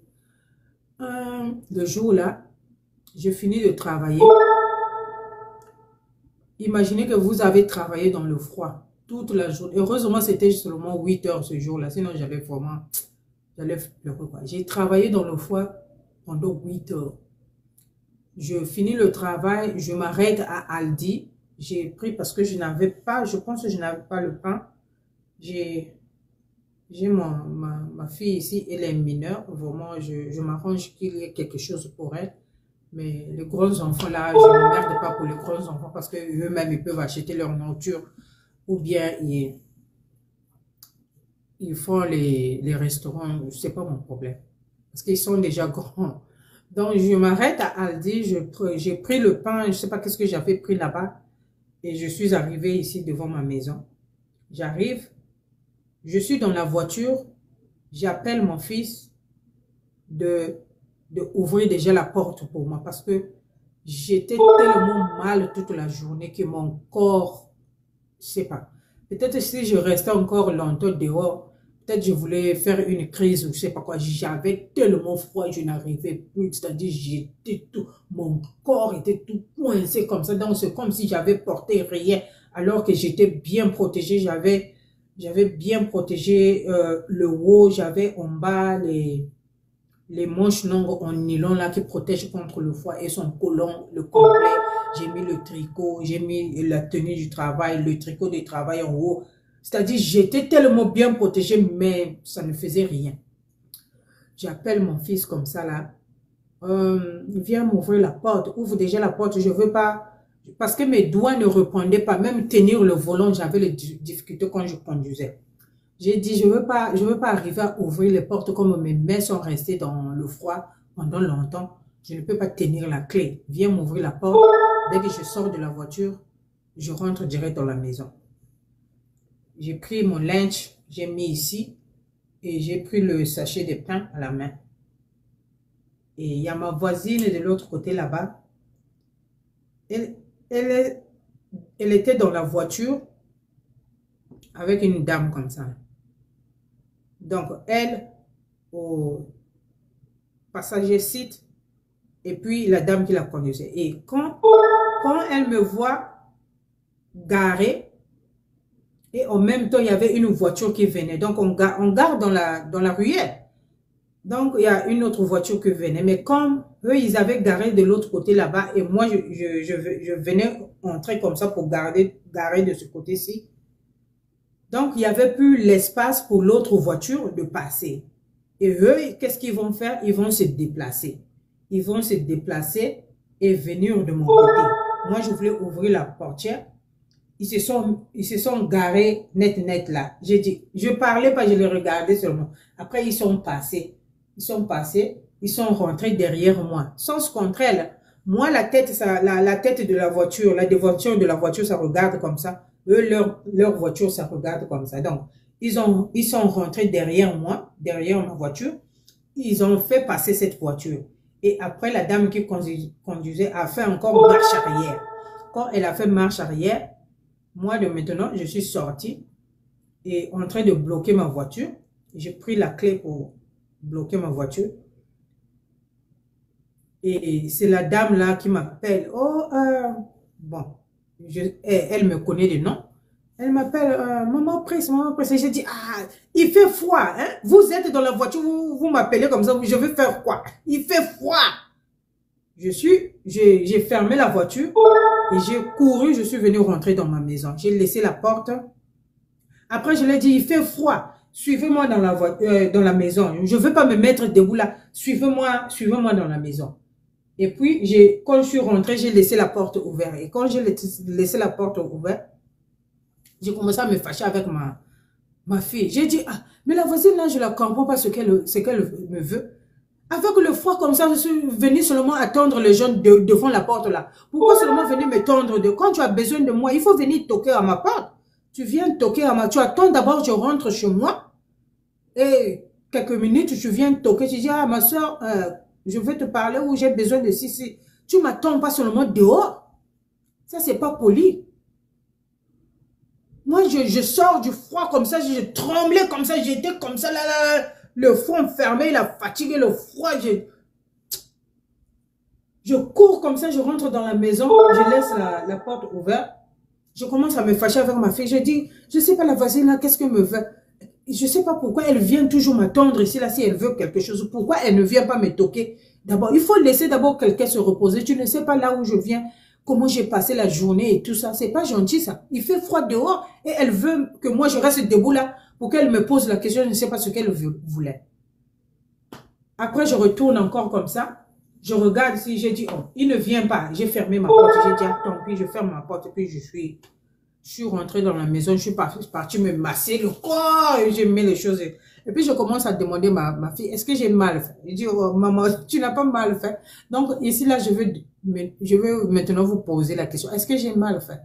Le jour là, je finis de travailler. Imaginez que vous avez travaillé dans le froid toute la journée. Heureusement, c'était seulement 8 heures ce jour-là. Sinon, j'allais vraiment... J'allais pleurer quoi. J'ai travaillé dans le froid pendant 8 heures. Je finis le travail, je m'arrête à Aldi. J'ai pris parce que je n'avais pas, je pense que je n'avais pas le pain. J'ai ma fille ici, elle est mineure. Vraiment, je m'arrange qu'il y ait quelque chose pour elle. Mais les grands enfants là, je ne m'emmerde pas pour les grands enfants parce qu'eux-mêmes, ils peuvent acheter leur nourriture ou bien ils font les restaurants, c'est pas mon problème. Parce qu'ils sont déjà grands. Donc, je m'arrête à Aldi, j'ai pris le pain, je sais pas qu'est-ce que j'avais pris là-bas. Et je suis arrivée ici devant ma maison. J'arrive, je suis dans la voiture, j'appelle mon fils de ouvrir déjà la porte pour moi. Parce que j'étais tellement mal toute la journée que mon corps, je sais pas. Peut-être si je restais encore longtemps dehors, peut-être je voulais faire une crise ou je sais pas quoi. J'avais tellement froid, je n'arrivais plus. C'est-à-dire, j'étais tout, mon corps était tout coincé comme ça. Donc, c'est comme si j'avais porté rien alors que j'étais bien protégé. J'avais bien protégé le haut. J'avais en bas les manches longues en nylon là qui protègent contre le froid et son collant, le complet. J'ai mis le tricot, j'ai mis la tenue du travail, le tricot de travail en haut. C'est-à-dire, j'étais tellement bien protégée, mais ça ne faisait rien. J'appelle mon fils comme ça là. Viens m'ouvrir la porte. Ouvre déjà la porte. Je veux pas. Parce que mes doigts ne répondaient pas. Même tenir le volant, j'avais des difficultés quand je conduisais. J'ai dit, je veux pas arriver à ouvrir les portes comme mes mains sont restées dans le froid pendant longtemps. Je ne peux pas tenir la clé. Viens m'ouvrir la porte. Dès que je sors de la voiture, je rentre direct dans la maison. J'ai pris mon linge, j'ai mis ici et j'ai pris le sachet de pain à la main. Et il y a ma voisine de l'autre côté là-bas. Elle était dans la voiture avec une dame comme ça. Donc, elle, au passager site, et puis la dame qui la conduisait. Et quand elle me voit garée, et en même temps, il y avait une voiture qui venait. Donc, on garde dans la ruelle. Donc, il y a une autre voiture qui venait. Mais comme eux, ils avaient garé de l'autre côté là-bas, et moi, je venais entrer comme ça pour garer de ce côté-ci. Donc, il n'y avait plus l'espace pour l'autre voiture de passer. Et eux, qu'est-ce qu'ils vont faire? Ils vont se déplacer. Ils vont se déplacer et venir de mon côté. Moi, je voulais ouvrir la portière. Ils se sont garés net là. J'ai dit, je parlais pas, je les regardais seulement. Après, ils sont passés. Ils sont rentrés derrière moi. Sens contraire, moi, la tête de la voiture, la dévotion de la voiture, ça regarde comme ça. Eux, leur voiture, ça regarde comme ça. Donc, ils sont rentrés derrière moi, derrière ma voiture. Ils ont fait passer cette voiture. Et après, la dame qui conduisait a fait encore marche arrière. Quand elle a fait marche arrière, moi, de maintenant, je suis sortie et en train de bloquer ma voiture. J'ai pris la clé pour bloquer ma voiture. Et c'est la dame là qui m'appelle. Oh, bon, elle me connaît de nom. Elle m'appelle, maman presse, maman presse. Et j'ai dit, ah, il fait froid, hein. Vous êtes dans la voiture, vous m'appelez comme ça, je vais faire quoi? Il fait froid. J'ai fermé la voiture et j'ai couru, je suis venue rentrer dans ma maison. J'ai laissé la porte. Après, je lui ai dit, il fait froid. Suivez-moi dans la voiture, dans la maison. Je ne veux pas me mettre debout là. Suivez-moi dans la maison. Et puis, quand je suis rentrée, j'ai laissé la porte ouverte. Et quand j'ai laissé la porte ouverte, j'ai commencé à me fâcher avec ma fille. J'ai dit, ah, mais la voisine là, je ne la comprends pas ce qu'elle me veut. Avec le froid comme ça, je suis venue seulement attendre les gens devant la porte là. Pourquoi seulement venir me tendre de... Quand tu as besoin de moi, il faut venir toquer à ma porte. Tu viens toquer à ma... Tu attends d'abord, je rentre chez moi. Et quelques minutes, tu viens toquer. Tu dis, ah, ma soeur, je veux te parler ou j'ai besoin de si. Tu m'attends pas seulement dehors. Ça, c'est pas poli. Moi, je sors du froid comme ça, je tremblais comme ça, j'étais comme ça, là, le front fermé, la fatigue, le froid, je cours comme ça, je rentre dans la maison, je laisse la porte ouverte, je commence à me fâcher avec ma fille, je dis, je sais pas la voisine là, qu'est-ce qu'elle me veut? Je sais pas pourquoi elle vient toujours m'attendre ici, là, si elle veut quelque chose, pourquoi elle ne vient pas me toquer? D'abord, il faut laisser d'abord quelqu'un se reposer, tu ne sais pas là où je viens, comment j'ai passé la journée et tout ça. C'est pas gentil ça. Il fait froid dehors et elle veut que moi je reste debout là pour qu'elle me pose la question. Je ne sais pas ce qu'elle voulait. Après je retourne encore comme ça. Je regarde si j'ai dit, oh, il ne vient pas. J'ai fermé ma porte. J'ai dit, ah, tant pis, je ferme ma porte. Et puis je suis rentrée dans la maison. Je suis partie me masser le corps. Et je mets les choses. Et puis je commence à demander ma fille, est-ce que j'ai mal fait? Je dis, oh, maman, tu n'as pas mal fait. Donc ici là, je veux maintenant vous poser la question. Est-ce que j'ai mal fait?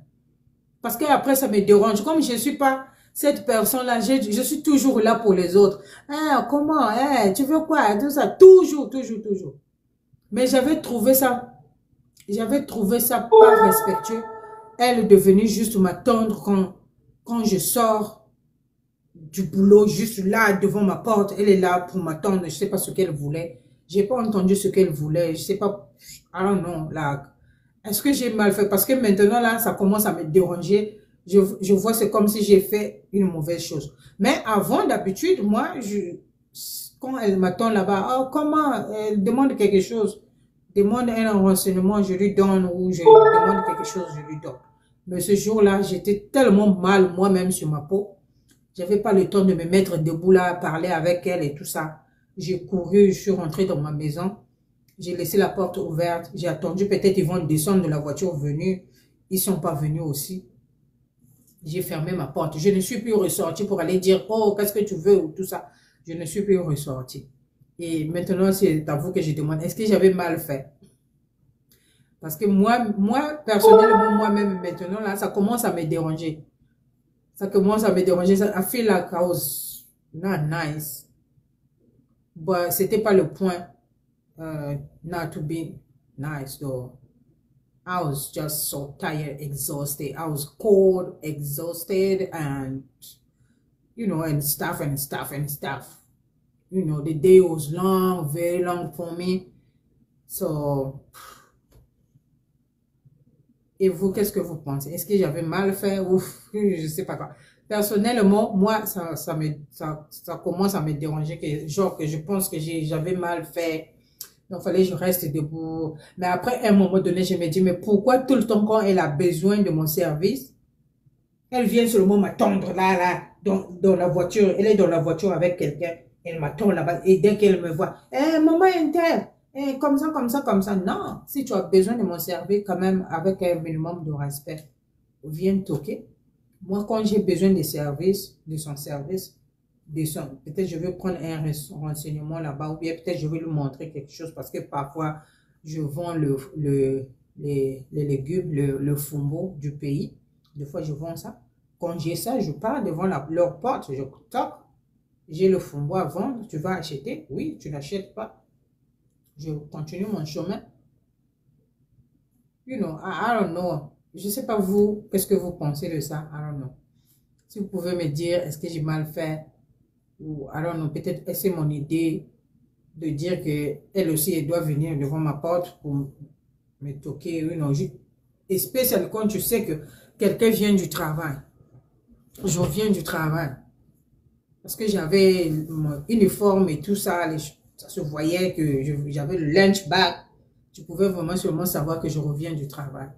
Parce que après ça me dérange. Comme je ne suis pas cette personne-là, je suis toujours là pour les autres. Ah, comment? Ah, tu veux quoi? Tout ça. Toujours. Mais j'avais trouvé ça pas respectueux. Elle est devenue juste m'attendre quand je sors du boulot, juste là devant ma porte. Elle est là pour m'attendre. Je sais pas ce qu'elle voulait. J'ai pas entendu ce qu'elle voulait. Je sais pas. I don't know. Là, est-ce que j'ai mal fait? Parce que maintenant là, ça commence à me déranger. Je vois c'est comme si j'ai fait une mauvaise chose. Mais avant, d'habitude, moi, quand elle m'attend là-bas, oh, comment? Elle demande quelque chose. Demande un renseignement, je lui donne. Ou je demande quelque chose, je lui donne. Mais ce jour-là, j'étais tellement mal moi-même sur ma peau. J'avais pas le temps de me mettre debout là, parler avec elle et tout ça. J'ai couru, je suis rentrée dans ma maison. J'ai laissé la porte ouverte. J'ai attendu, peut-être ils vont descendre de la voiture venue. Ils sont pas venus aussi. J'ai fermé ma porte. Je ne suis plus ressortie pour aller dire, oh, qu'est-ce que tu veux ou tout ça. Je ne suis plus ressortie. Et maintenant, c'est à vous que je demande, est-ce que j'avais mal fait? Parce que moi, personnellement, moi-même, maintenant, là, ça commence à me déranger. Ça commence à me déranger. I feel like I was not nice. But c'était pas le point. Not to be nice though. I was just so tired, exhausted. I was cold, exhausted, and and stuff. The day was long, very long for me. So, et vous, qu'est-ce que vous pensez? Est-ce que j'avais mal fait ou je sais pas quoi? Personnellement, moi, ça commence à me déranger, que je pense que j'avais mal fait. Donc, il fallait que je reste debout. Mais après, à un moment donné, je me dis, mais pourquoi tout le temps quand elle a besoin de mon service, elle vient seulement m'attendre là, dans la voiture. Elle est dans la voiture avec quelqu'un. Elle m'attend là-bas. Et dès qu'elle me voit, maman inter, comme ça. Non, si tu as besoin de mon service, quand même, avec un minimum de respect, viens toquer. Moi, quand j'ai besoin de son service, peut-être je vais prendre un renseignement là-bas ou bien peut-être je vais lui montrer quelque chose parce que parfois je vends les légumes, le fumbo du pays. Des fois je vends ça. Quand j'ai ça, je pars devant leur porte, je toque. J'ai le fumbo à vendre, tu vas acheter? Oui, tu n'achètes pas. Je continue mon chemin. I don't know. Je ne sais pas vous, qu'est-ce que vous pensez de ça? I don't know. Si vous pouvez me dire, est-ce que j'ai mal fait? Ou, I don't know, peut-être c'est mon idée de dire qu'elle aussi, elle doit venir devant ma porte pour me toquer. Oui, non, et spécialement quand je sais que quelqu'un vient du travail. Je reviens du travail. Parce que j'avais mon uniforme et tout ça, ça se voyait que j'avais le lunch bag. Tu pouvais vraiment seulement savoir que je reviens du travail.